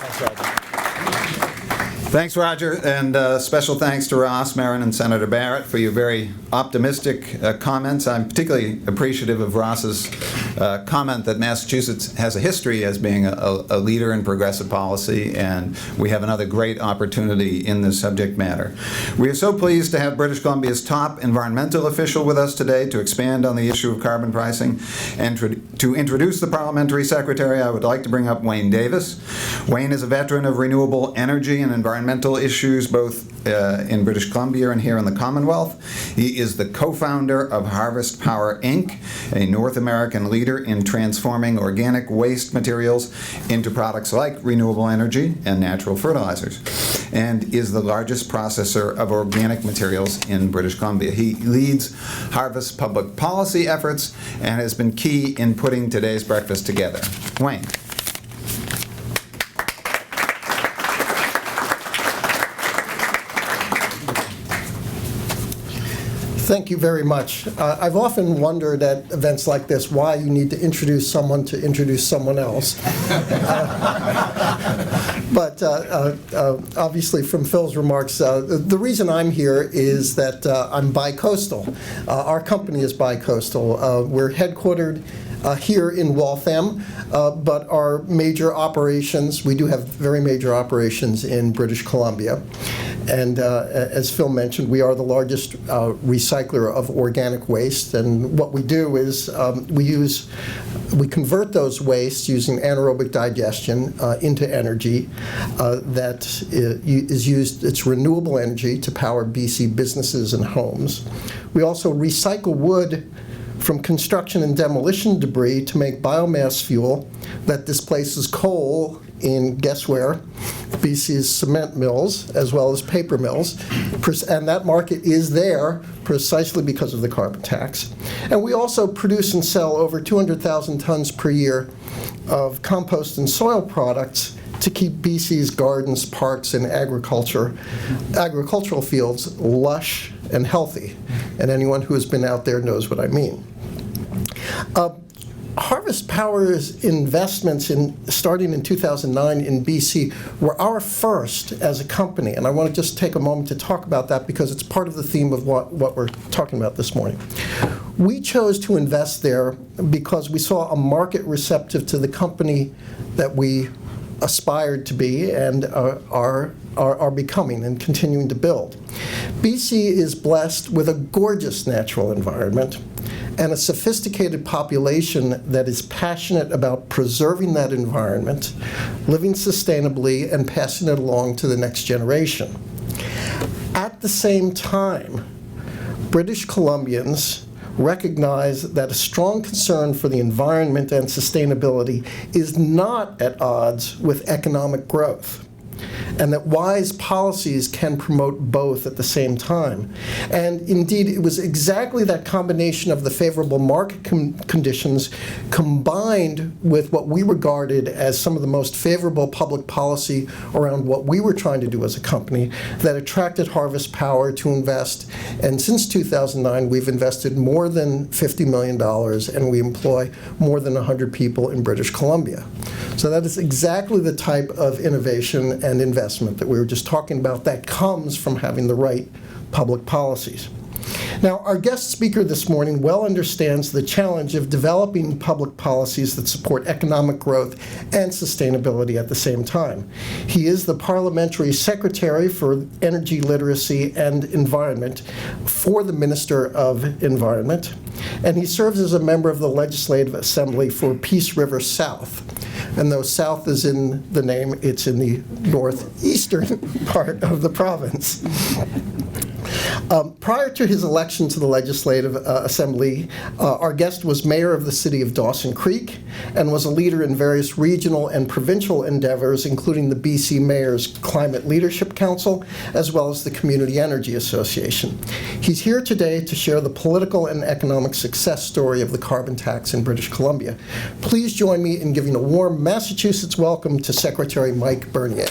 Thanks, Roger. Thanks, Roger, and special thanks to Ross, Marin, and Senator Barrett for your very optimistic comments. I'm particularly appreciative of Ross's comment that Massachusetts has a history as being a leader in progressive policy, and we have another great opportunity in this subject matter. We are so pleased to have British Columbia's top environmental official with us today to expand on the issue of carbon pricing. And to introduce the parliamentary secretary, I would like to bring up Wayne Davis. Wayne is a veteran of renewable energy and environmental issues both in British Columbia and here in the Commonwealth. He is the co-founder of Harvest Power, Inc., a North American leader in transforming organic waste materials into products like renewable energy and natural fertilizers, and is the largest processor of organic materials in British Columbia. He leads Harvest's public policy efforts and has been key in putting today's breakfast together. Wayne. Thank you very much. I've often wondered at events like this why you need to introduce someone else. But obviously from Phil's remarks, the reason I'm here is that I'm bicoastal. Our company is bicoastal. We're headquartered here in Waltham, but our major operations, we do have very major operations in British Columbia. And as Phil mentioned, we are the largest recycler of organic waste. And what we do is we convert those wastes using anaerobic digestion into energy that is used, it's renewable energy to power BC businesses and homes. We also recycle wood from construction and demolition debris to make biomass fuel that displaces coal in, guess where, BC's cement mills as well as paper mills. And that market is there precisely because of the carbon tax. And we also produce and sell over 200,000 tons per year of compost and soil products to keep BC's gardens, parks, and agricultural fields lush and healthy. And anyone who has been out there knows what I mean. Harvest Power's investments starting in 2009 in BC were our first as a company, and I want to just take a moment to talk about that because it's part of the theme of what we're talking about this morning. We chose to invest there because we saw a market receptive to the company that we aspired to be and are becoming and continuing to build. BC is blessed with a gorgeous natural environment and a sophisticated population that is passionate about preserving that environment, living sustainably, and passing it along to the next generation. At the same time, British Columbians recognize that a strong concern for the environment and sustainability is not at odds with economic growth, and that wise policies can promote both at the same time. And indeed, it was exactly that combination of the favorable market conditions combined with what we regarded as some of the most favorable public policy around what we were trying to do as a company that attracted Harvest Power to invest. And since 2009, we've invested more than $50 million, and we employ more than 100 people in British Columbia. So that is exactly the type of innovation and investment that we were just talking about that comes from having the right public policies. Now, our guest speaker this morning well understands the challenge of developing public policies that support economic growth and sustainability at the same time. He is the Parliamentary Secretary for Energy Literacy and Environment for the Minister of Environment, and he serves as a member of the Legislative Assembly for Peace River South. And though South is in the name, it's in the northeastern part of the province. Prior to his election to the Legislative Assembly, our guest was mayor of the city of Dawson Creek and was a leader in various regional and provincial endeavors, including the BC Mayor's Climate Leadership Council, as well as the Community Energy Association. He's here today to share the political and economic success story of the carbon tax in British Columbia. Please join me in giving a warm Massachusetts welcome to Secretary Mike Bernier.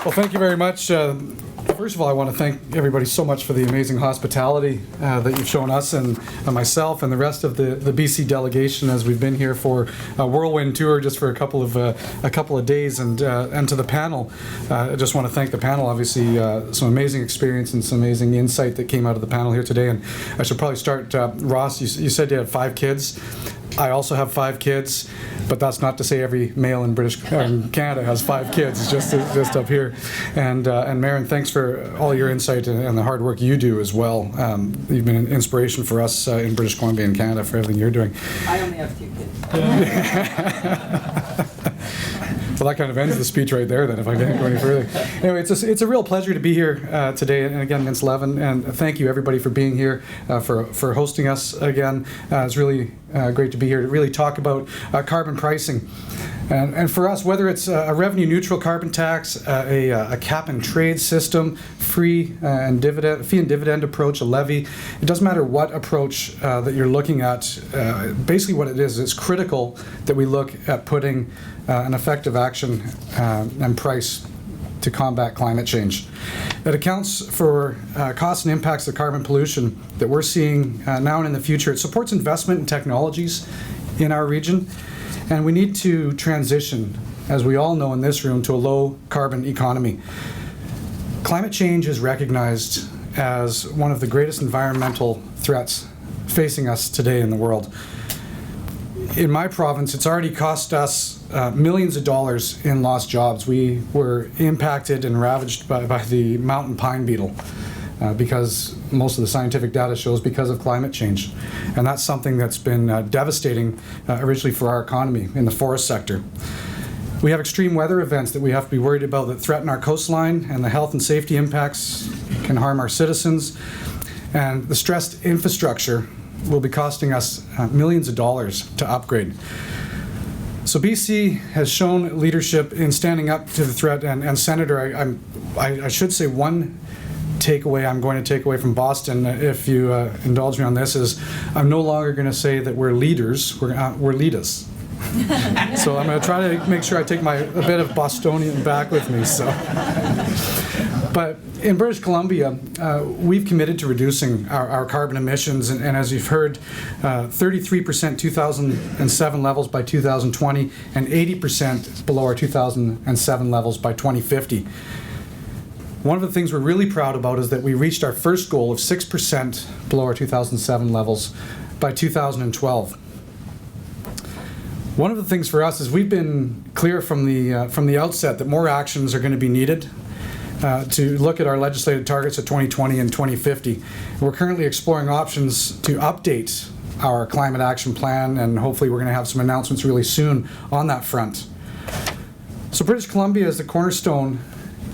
Well, thank you very much, First of all, I want to thank everybody so much for the amazing hospitality that you've shown us and myself and the rest of the BC delegation as we've been here for a whirlwind tour just for a couple of days. And to the panel, I just want to thank the panel. Obviously, some amazing experience and some amazing insight that came out of the panel here today. And I should probably start, Ross, you said you had 5 kids. I also have 5 kids, but that's not to say every male in Canada has 5 kids. It's just up here. And Marin, thanks for all your insight and the hard work you do as well. You've been an inspiration for us in British Columbia and Canada for everything you're doing. I only have 2 kids. Well, that kind of ends the speech right there then, if I can't go any further. Anyway, it's a real pleasure to be here today, and again, Mintz Levin, and thank you everybody for being here, for hosting us again. It's really great to be here to really talk about carbon pricing. And for us, whether it's a revenue-neutral carbon tax, a cap-and-trade system, fee and dividend approach, a levy, it doesn't matter what approach that you're looking at. Basically what it is, it's critical that we look at putting an effective action and price to combat climate change. It accounts for costs and impacts of carbon pollution that we're seeing now and in the future. It supports investment in technologies in our region. And we need to transition, as we all know in this room, to a low carbon economy. Climate change is recognized as one of the greatest environmental threats facing us today in the world. In my province, it's already cost us millions of dollars in lost jobs. We were impacted and ravaged by the mountain pine beetle. Because most of the scientific data shows because of climate change. And that's something that's been devastating originally for our economy in the forest sector. We have extreme weather events that we have to be worried about that threaten our coastline, and the health and safety impacts can harm our citizens. And the stressed infrastructure will be costing us millions of dollars to upgrade. So BC has shown leadership in standing up to the threat, and Senator, I should say one takeaway I'm going to take away from Boston, if you indulge me on this, is I'm no longer going to say that we're leaders, we're leaders. So I'm going to try to make sure I take a bit of Bostonian back with me. So, but in British Columbia, we've committed to reducing our carbon emissions, and as you've heard, 33% 2007 levels by 2020, and 80% below our 2007 levels by 2050. One of the things we're really proud about is that we reached our first goal of 6% below our 2007 levels by 2012. One of the things for us is we've been clear from the outset that more actions are going to be needed to look at our legislated targets of 2020 and 2050. We're currently exploring options to update our climate action plan, and hopefully we're going to have some announcements really soon on that front. So British Columbia is the cornerstone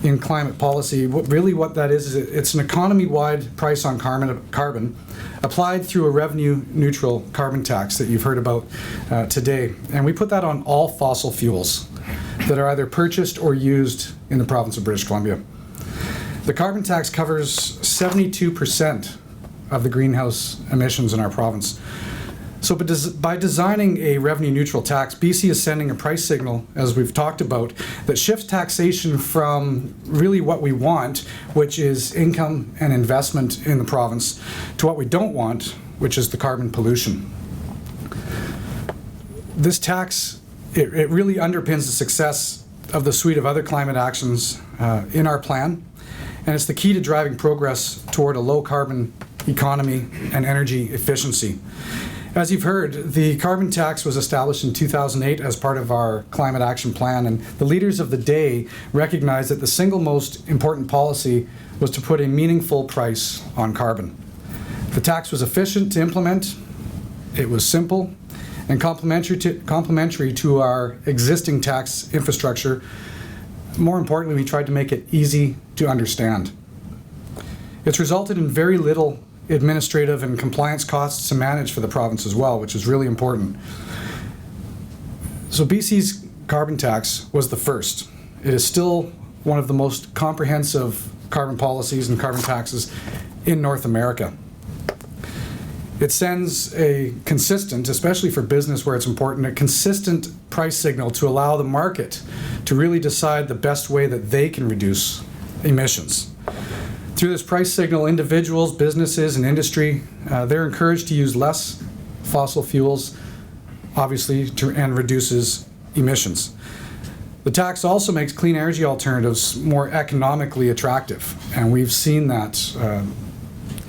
in climate policy. What that is it's an economy-wide price on carbon applied through a revenue-neutral carbon tax that you've heard about today. And we put that on all fossil fuels that are either purchased or used in the province of British Columbia. The carbon tax covers 72% of the greenhouse emissions in our province. So by designing a revenue-neutral tax, BC is sending a price signal, as we've talked about, that shifts taxation from really what we want, which is income and investment in the province, to what we don't want, which is the carbon pollution. This tax, it really underpins the success of the suite of other climate actions in our plan, and it's the key to driving progress toward a low-carbon economy and energy efficiency. As you've heard, the carbon tax was established in 2008 as part of our climate action plan, and the leaders of the day recognized that the single most important policy was to put a meaningful price on carbon. The tax was efficient to implement, it was simple, and complementary to our existing tax infrastructure. More importantly, we tried to make it easy to understand. It's resulted in very little administrative and compliance costs to manage for the province as well, which is really important. So BC's carbon tax was the first. It is still one of the most comprehensive carbon policies and carbon taxes in North America. It sends a consistent, especially for business where it's important, a consistent price signal to allow the market to really decide the best way that they can reduce emissions. Through this price signal, individuals, businesses, and industry, they're encouraged to use less fossil fuels, obviously, and reduces emissions. The tax also makes clean energy alternatives more economically attractive, and we've seen that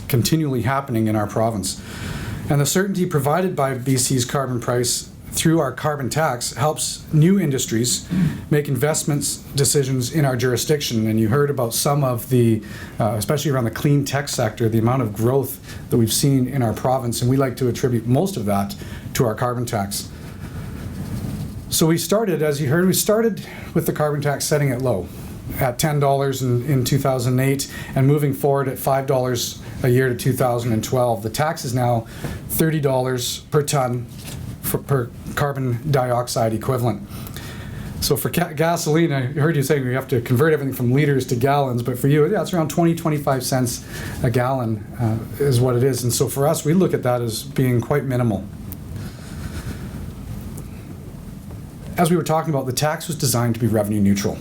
continually happening in our province. And the certainty provided by BC's carbon price through our carbon tax helps new industries make investments decisions in our jurisdiction. And you heard about some of the, especially around the clean tech sector, the amount of growth that we've seen in our province, and we like to attribute most of that to our carbon tax. So we started, as you heard, we started with the carbon tax setting it low at $10 in 2008 and moving forward at $5 a year to 2012. The tax is now $30 per ton per carbon dioxide equivalent. So for gasoline, I heard you saying we have to convert everything from liters to gallons, but for you, yeah, it's around 25 cents a gallon is what it is. And so for us, we look at that as being quite minimal. As we were talking about, the tax was designed to be revenue neutral.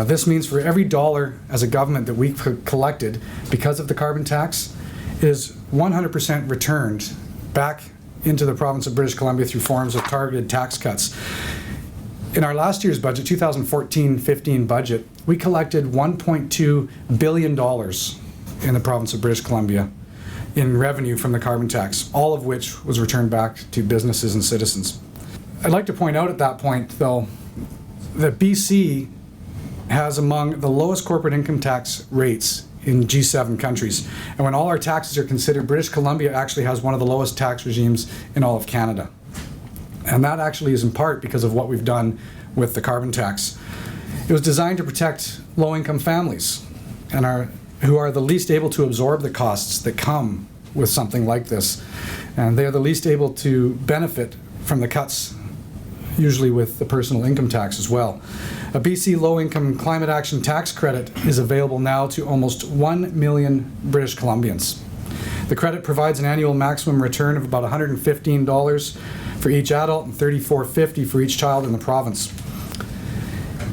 This means for every dollar as a government that we collected because of the carbon tax, it is 100% returned back into the province of British Columbia through forms of targeted tax cuts. In our last year's budget, 2014-15 budget, we collected $1.2 billion in the province of British Columbia in revenue from the carbon tax, all of which was returned back to businesses and citizens. I'd like to point out at that point, though, that BC has among the lowest corporate income tax rates in G7 countries. And when all our taxes are considered, British Columbia actually has one of the lowest tax regimes in all of Canada. And that actually is in part because of what we've done with the carbon tax. It was designed to protect low-income families and who are the least able to absorb the costs that come with something like this. And they are the least able to benefit from the cuts, usually with the personal income tax as well. A BC low-income climate action tax credit is available now to almost 1 million British Columbians. The credit provides an annual maximum return of about $115 for each adult and $34.50 for each child in the province.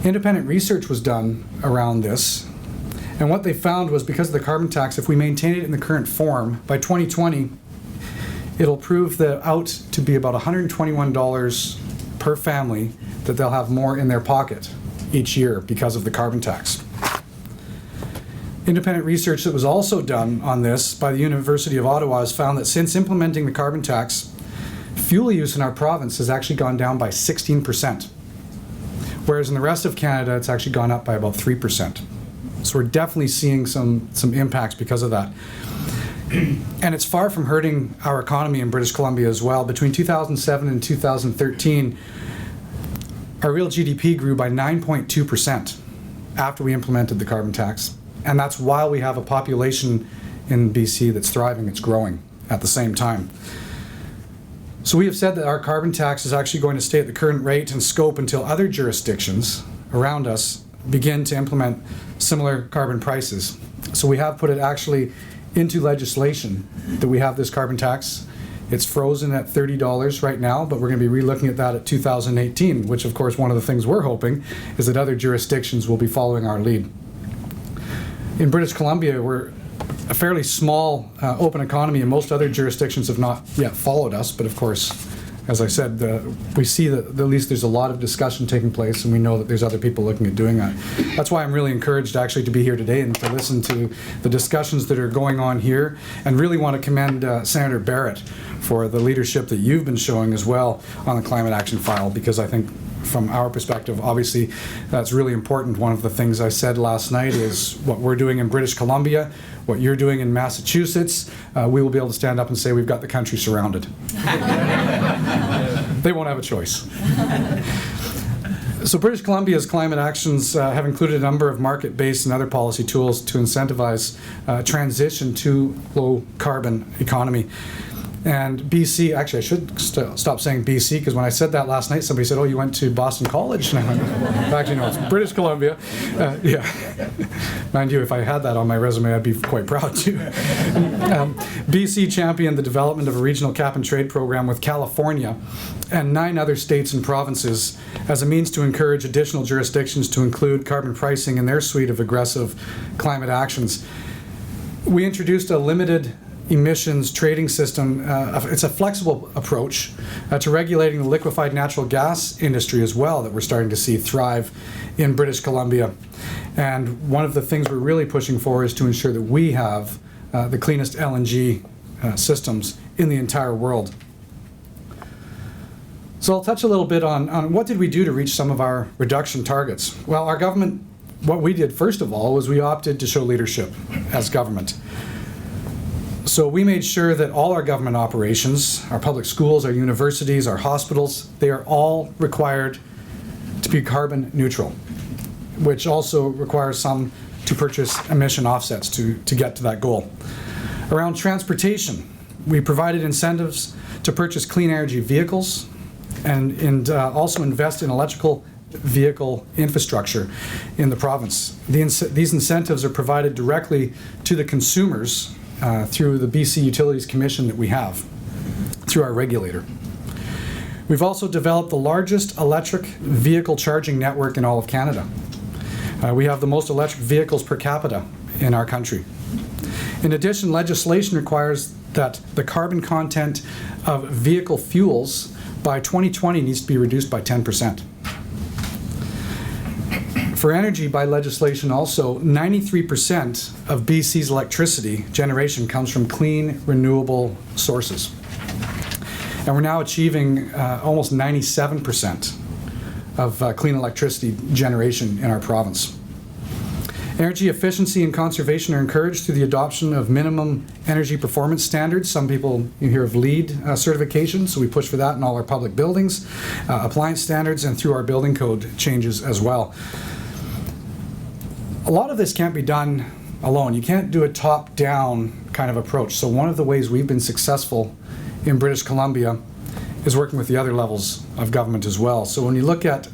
Independent research was done around this, and what they found was because of the carbon tax, if we maintain it in the current form, by 2020, it'll prove out to be about $121 per family that they'll have more in their pocket each year because of the carbon tax. Independent research that was also done on this by the University of Ottawa has found that since implementing the carbon tax, fuel use in our province has actually gone down by 16%, whereas in the rest of Canada it's actually gone up by about 3%. So we're definitely seeing some impacts because of that. And it's far from hurting our economy in British Columbia as well. Between 2007 and 2013, our real GDP grew by 9.2% after we implemented the carbon tax. And that's while we have a population in BC that's thriving, it's growing at the same time. So we have said that our carbon tax is actually going to stay at the current rate and scope until other jurisdictions around us begin to implement similar carbon prices. So we have put it actually into legislation that we have this carbon tax. It's frozen at $30 right now, but we're going to be re-looking at that at 2018, which of course one of the things we're hoping is that other jurisdictions will be following our lead. In British Columbia, we're a fairly small open economy, and most other jurisdictions have not yet followed us, but of course, as I said, we see that at least there's a lot of discussion taking place, and we know that there's other people looking at doing that. That's why I'm really encouraged actually to be here today and to listen to the discussions that are going on here, and really want to commend Senator Barrett for the leadership that you've been showing as well on the climate action file, because I think from our perspective, obviously, that's really important. One of the things I said last night is what we're doing in British Columbia, what you're doing in Massachusetts, we will be able to stand up and say we've got the country surrounded. They won't have a choice. So British Columbia's climate actions have included a number of market-based and other policy tools to incentivize transition to low-carbon economy. And BC, actually I should stop saying BC, because when I said that last night, somebody said, oh, you went to Boston College? And I went, actually no, it's British Columbia. Yeah. Mind you, if I had that on my resume, I'd be quite proud too. BC championed the development of a regional cap and trade program with California and 9 other states and provinces as a means to encourage additional jurisdictions to include carbon pricing in their suite of aggressive climate actions. We introduced a limited emissions trading system. It's a flexible approach to regulating the liquefied natural gas industry as well that we're starting to see thrive in British Columbia. And one of the things we're really pushing for is to ensure that we have the cleanest LNG systems in the entire world. So I'll touch a little bit on what did we do to reach some of our reduction targets. Well, our government, what we did first of all was we opted to show leadership as government. So we made sure that all our government operations, our public schools, our universities, our hospitals, they are all required to be carbon neutral, which also requires some to purchase emission offsets to get to that goal. Around transportation, we provided incentives to purchase clean energy vehicles and also invest in electrical vehicle infrastructure in the province. These incentives are provided directly to the consumers through the BC Utilities Commission that we have, through our regulator. We've also developed the largest electric vehicle charging network in all of Canada. We have the most electric vehicles per capita in our country. In addition, legislation requires that the carbon content of vehicle fuels by 2020 needs to be reduced by 10%. For energy, by legislation also, 93% of BC's electricity generation comes from clean, renewable sources. And we're now achieving almost 97% of clean electricity generation in our province. Energy efficiency and conservation are encouraged through the adoption of minimum energy performance standards. Some people, you hear of LEED certification, so we push for that in all our public buildings, appliance standards, and through our building code changes as well. A lot of this can't be done alone. You can't do a top-down kind of approach. So one of the ways we've been successful in British Columbia is working with the other levels of government as well. So when you look at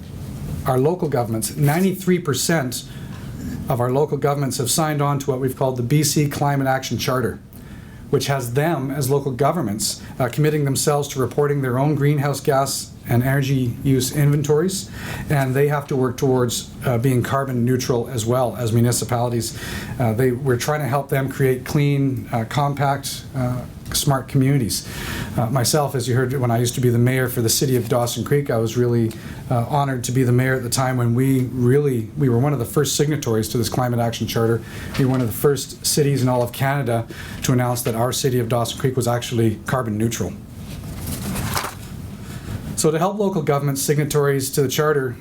our local governments, 93% of our local governments have signed on to what we've called the BC Climate Action Charter, which has them as local governments committing themselves to reporting their own greenhouse gas and energy use inventories, and they have to work towards being carbon neutral as well as municipalities. We're trying to help them create clean, compact, smart communities. Myself, as you heard, when I used to be the mayor for the city of Dawson Creek, I was really honored to be the mayor at the time when we were one of the first signatories to this Climate Action Charter. We were one of the first cities in all of Canada to announce that our city of Dawson Creek was actually carbon neutral. So to help local government signatories to the Charter,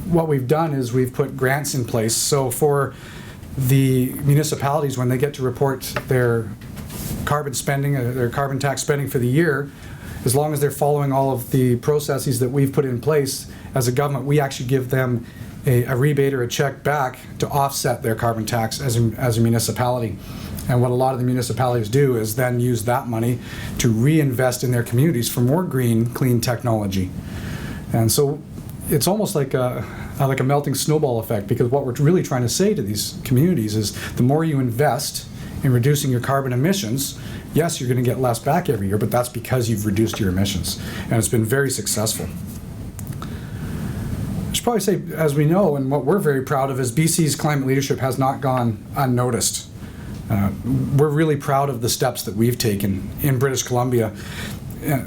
what we've done is we've put grants in place. So for the municipalities, when they get to report their carbon spending, their carbon tax spending for the year, as long as they're following all of the processes that we've put in place as a government, we actually give them a rebate or a check back to offset their carbon tax as a municipality. And what a lot of the municipalities do is then use that money to reinvest in their communities for more green, clean technology. And so it's almost like a melting snowball effect, because what we're really trying to say to these communities is the more you invest in reducing your carbon emissions, yes, you're going to get less back every year, but that's because you've reduced your emissions. And it's been very successful. I should probably say, as we know, and what we're very proud of, is BC's climate leadership has not gone unnoticed. We're really proud of the steps that we've taken in British Columbia.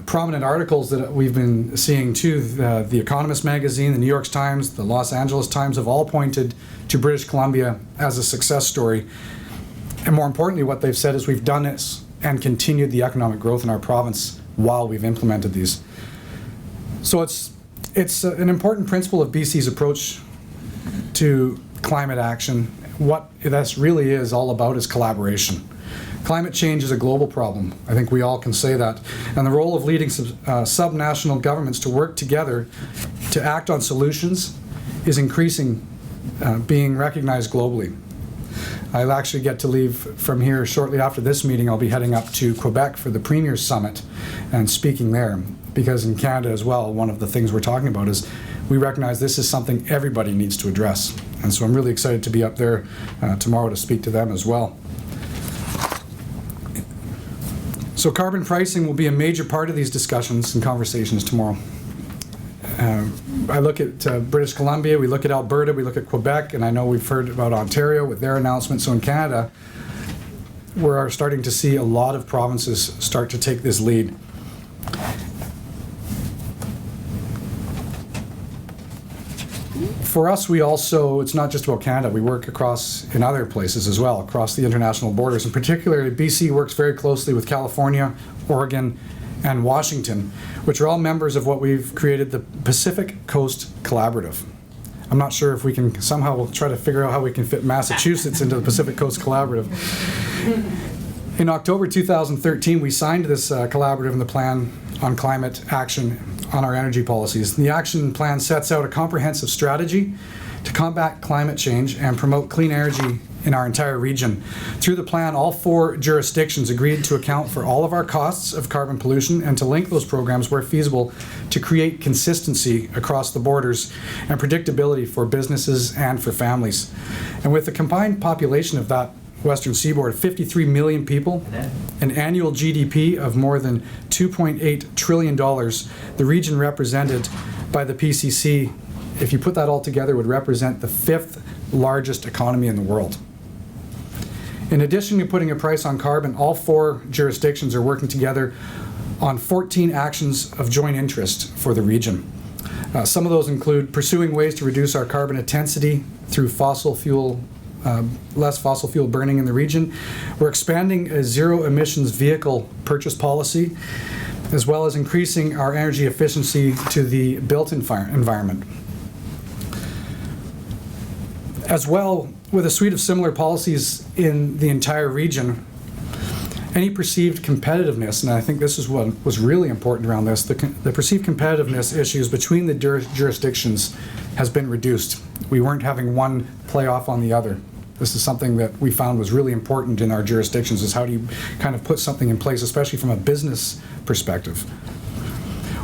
Prominent articles that we've been seeing too, the Economist magazine, the New York Times, the Los Angeles Times have all pointed to British Columbia as a success story. And more importantly, what they've said is we've done this and continued the economic growth in our province while we've implemented these. So it's an important principle of BC's approach to climate action. What this really is all about is collaboration. Climate change is a global problem. I think we all can say that. And the role of leading subnational governments to work together to act on solutions is increasing, being recognized globally. I'll actually get to leave from here shortly after this meeting. I'll be heading up to Quebec for the Premier's Summit and speaking there, because in Canada as well, one of the things we're talking about is we recognize this is something everybody needs to address. And so I'm really excited to be up there tomorrow to speak to them as well. So carbon pricing will be a major part of these discussions and conversations tomorrow. I look at British Columbia, we look at Alberta, we look at Quebec, and I know we've heard about Ontario with their announcement. So in Canada, we're starting to see a lot of provinces start to take this lead. For us, we also, it's not just about Canada, we work across in other places as well, across the international borders. And particularly, BC works very closely with California, Oregon, and Washington, which are all members of what we've created, the Pacific Coast Collaborative. I'm not sure if we can, somehow we'll try to figure out how we can fit Massachusetts into the Pacific Coast Collaborative. In October 2013, we signed this collaborative in the Plan on Climate Action on our energy policies. The action plan sets out a comprehensive strategy to combat climate change and promote clean energy in our entire region. Through the plan, all 4 jurisdictions agreed to account for all of our costs of carbon pollution and to link those programs where feasible to create consistency across the borders and predictability for businesses and for families. And with the combined population of that Western Seaboard, 53 million people, an annual GDP of more than $2.8 trillion, the region represented by the PCC, if you put that all together, would represent the 5th largest economy in the world. In addition to putting a price on carbon, all 4 jurisdictions are working together on 14 actions of joint interest for the region. Some of those include pursuing ways to reduce our carbon intensity through less fossil fuel burning in the region. We're expanding a zero emissions vehicle purchase policy, as well as increasing our energy efficiency to the built environment. As well, with a suite of similar policies in the entire region, any perceived competitiveness, and I think this is what was really important around this, the perceived competitiveness issues between the jurisdictions has been reduced. We weren't having one play off on the other. This is something that we found was really important in our jurisdictions, is how do you kind of put something in place, especially from a business perspective.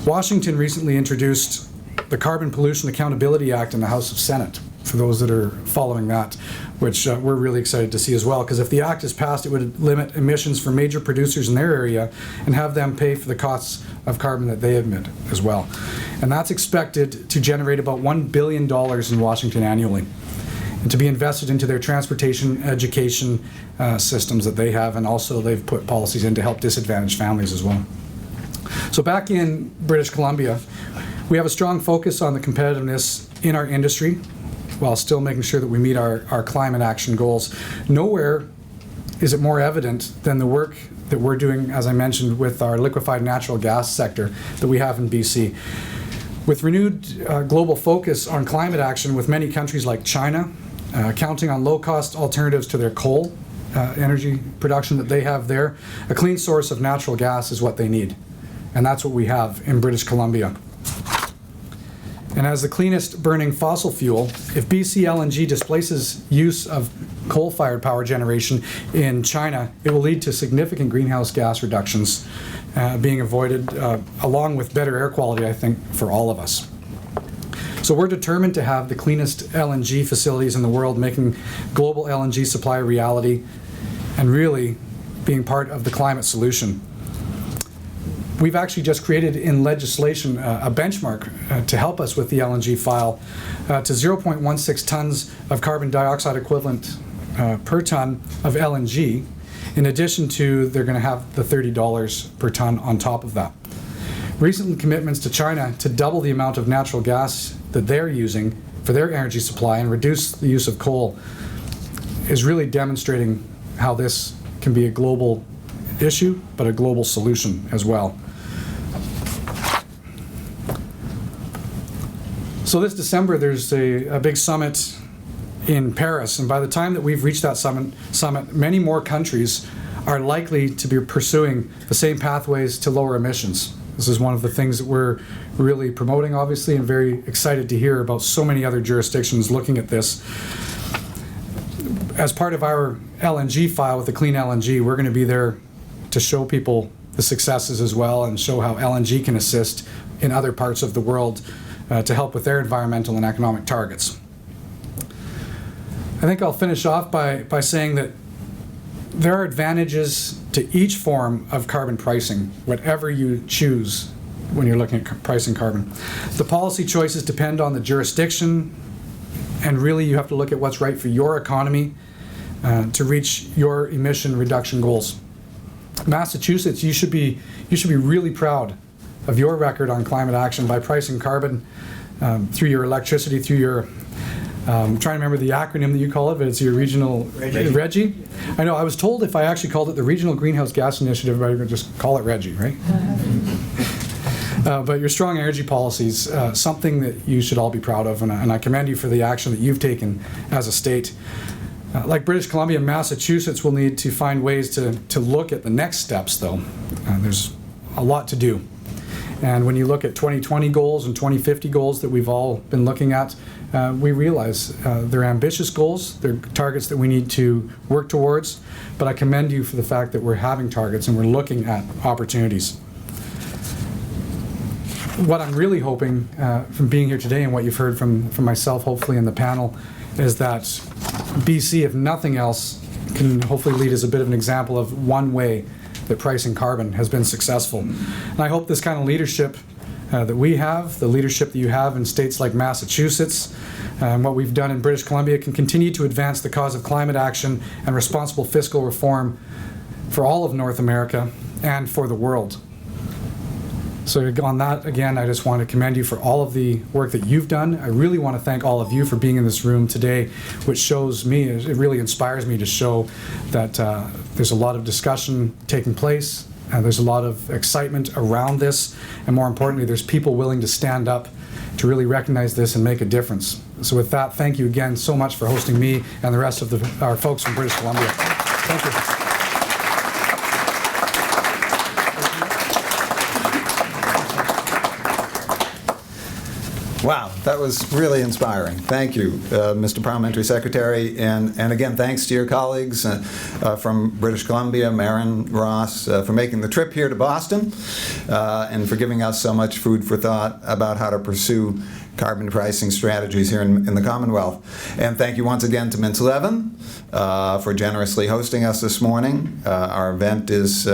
Washington recently introduced the Carbon Pollution Accountability Act in the House of Senate, for those that are following that, which we're really excited to see as well, because if the act is passed, it would limit emissions for major producers in their area and have them pay for the costs of carbon that they emit as well. And that's expected to generate about $1 billion in Washington annually, and to be invested into their transportation, education systems that they have, and also they've put policies in to help disadvantaged families as well. So back in British Columbia, we have a strong focus on the competitiveness in our industry, while still making sure that we meet our climate action goals. Nowhere is it more evident than the work that we're doing, as I mentioned, with our liquefied natural gas sector that we have in BC. With renewed global focus on climate action with many countries like China, counting on low-cost alternatives to their coal energy production that they have there, a clean source of natural gas is what they need. And that's what we have in British Columbia. And as the cleanest burning fossil fuel, if BC LNG displaces use of coal-fired power generation in China, it will lead to significant greenhouse gas reductions being avoided, along with better air quality, I think, for all of us. So we're determined to have the cleanest LNG facilities in the world, making global LNG supply a reality and really being part of the climate solution. We've actually just created in legislation a benchmark to help us with the LNG file to 0.16 tons of carbon dioxide equivalent per ton of LNG. In addition to, they're going to have the $30 per ton on top of that. Recent commitments to China to double the amount of natural gas that they're using for their energy supply and reduce the use of coal is really demonstrating how this can be a global issue, but a global solution as well. So this December, there's a big summit in Paris, and by the time that we've reached that summit, many more countries are likely to be pursuing the same pathways to lower emissions. This is one of the things that we're really promoting, obviously, and very excited to hear about so many other jurisdictions looking at this. as part of our LNG file with the Clean LNG, we're going to be there to show people the successes as well and show how LNG can assist in other parts of the world to help with their environmental and economic targets. I think I'll finish off by saying that there are advantages to each form of carbon pricing, whatever you choose when you're looking at pricing carbon. The policy choices depend on the jurisdiction, and really you have to look at what's right for your economy to reach your emission reduction goals. Massachusetts, you should be really proud of your record on climate action by pricing carbon through your electricity, through your I'm trying to remember the acronym that you call it, but it's your regional RGGI. I know, I was told if I actually called it the Regional Greenhouse Gas Initiative, everybody would just call it RGGI, right? But your strong energy policies, something that you should all be proud of, and I commend you for the action that you've taken as a state. Like British Columbia and Massachusetts will need to find ways to look at the next steps, though. There's a lot to do. And when you look at 2020 goals and 2050 goals that we've all been looking at, we realize they're ambitious goals, they're targets that we need to work towards, but I commend you for the fact that we're having targets and we're looking at opportunities. What I'm really hoping from being here today and what you've heard from myself, hopefully in the panel, is that BC, if nothing else, can hopefully lead as a bit of an example of one way that pricing carbon has been successful. And I hope this kind of leadership that we have, the leadership that you have in states like Massachusetts, and what we've done in British Columbia can continue to advance the cause of climate action and responsible fiscal reform for all of North America and for the world. So on that, again, I just want to commend you for all of the work that you've done. I really want to thank all of you for being in this room today, which shows me, it really inspires me to show that there's a lot of discussion taking place, there's a lot of excitement around this, and more importantly, there's people willing to stand up to really recognize this and make a difference. So with that, thank you again so much for hosting me and the rest of our folks from British Columbia. Thank you. Wow, that was really inspiring. Thank you, Mr. Parliamentary Secretary, and again, thanks to your colleagues from British Columbia, Marin, Ross, for making the trip here to Boston, and for giving us so much food for thought about how to pursue carbon pricing strategies here in the Commonwealth. And thank you once again to Mintz Levin for generously hosting us this morning. Our event is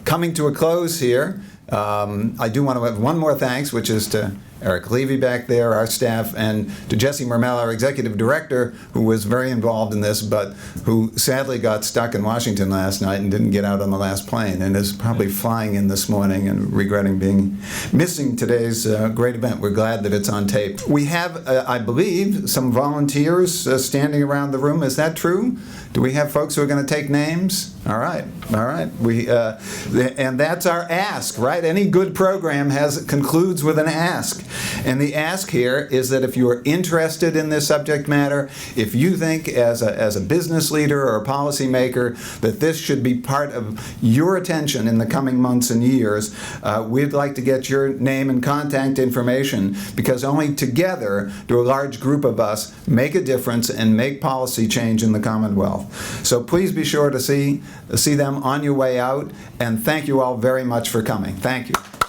coming to a close here. I do want to have one more thanks, which is to Eric Levy back there, our staff, and to Jesse Mermel, our executive director, who was very involved in this, but who sadly got stuck in Washington last night and didn't get out on the last plane, and is probably flying in this morning and regretting missing today's great event. We're glad that it's on tape. We have, I believe, some volunteers standing around the room. Is that true? Do we have folks who are going to take names? All right. And that's our ask, right? Any good program concludes with an ask. And the ask here is that if you are interested in this subject matter, if you think as a business leader or a policymaker that this should be part of your attention in the coming months and years, we'd like to get your name and contact information, because only together do a large group of us make a difference and make policy change in the Commonwealth. So please be sure to see them on your way out, and thank you all very much for coming. Thank you.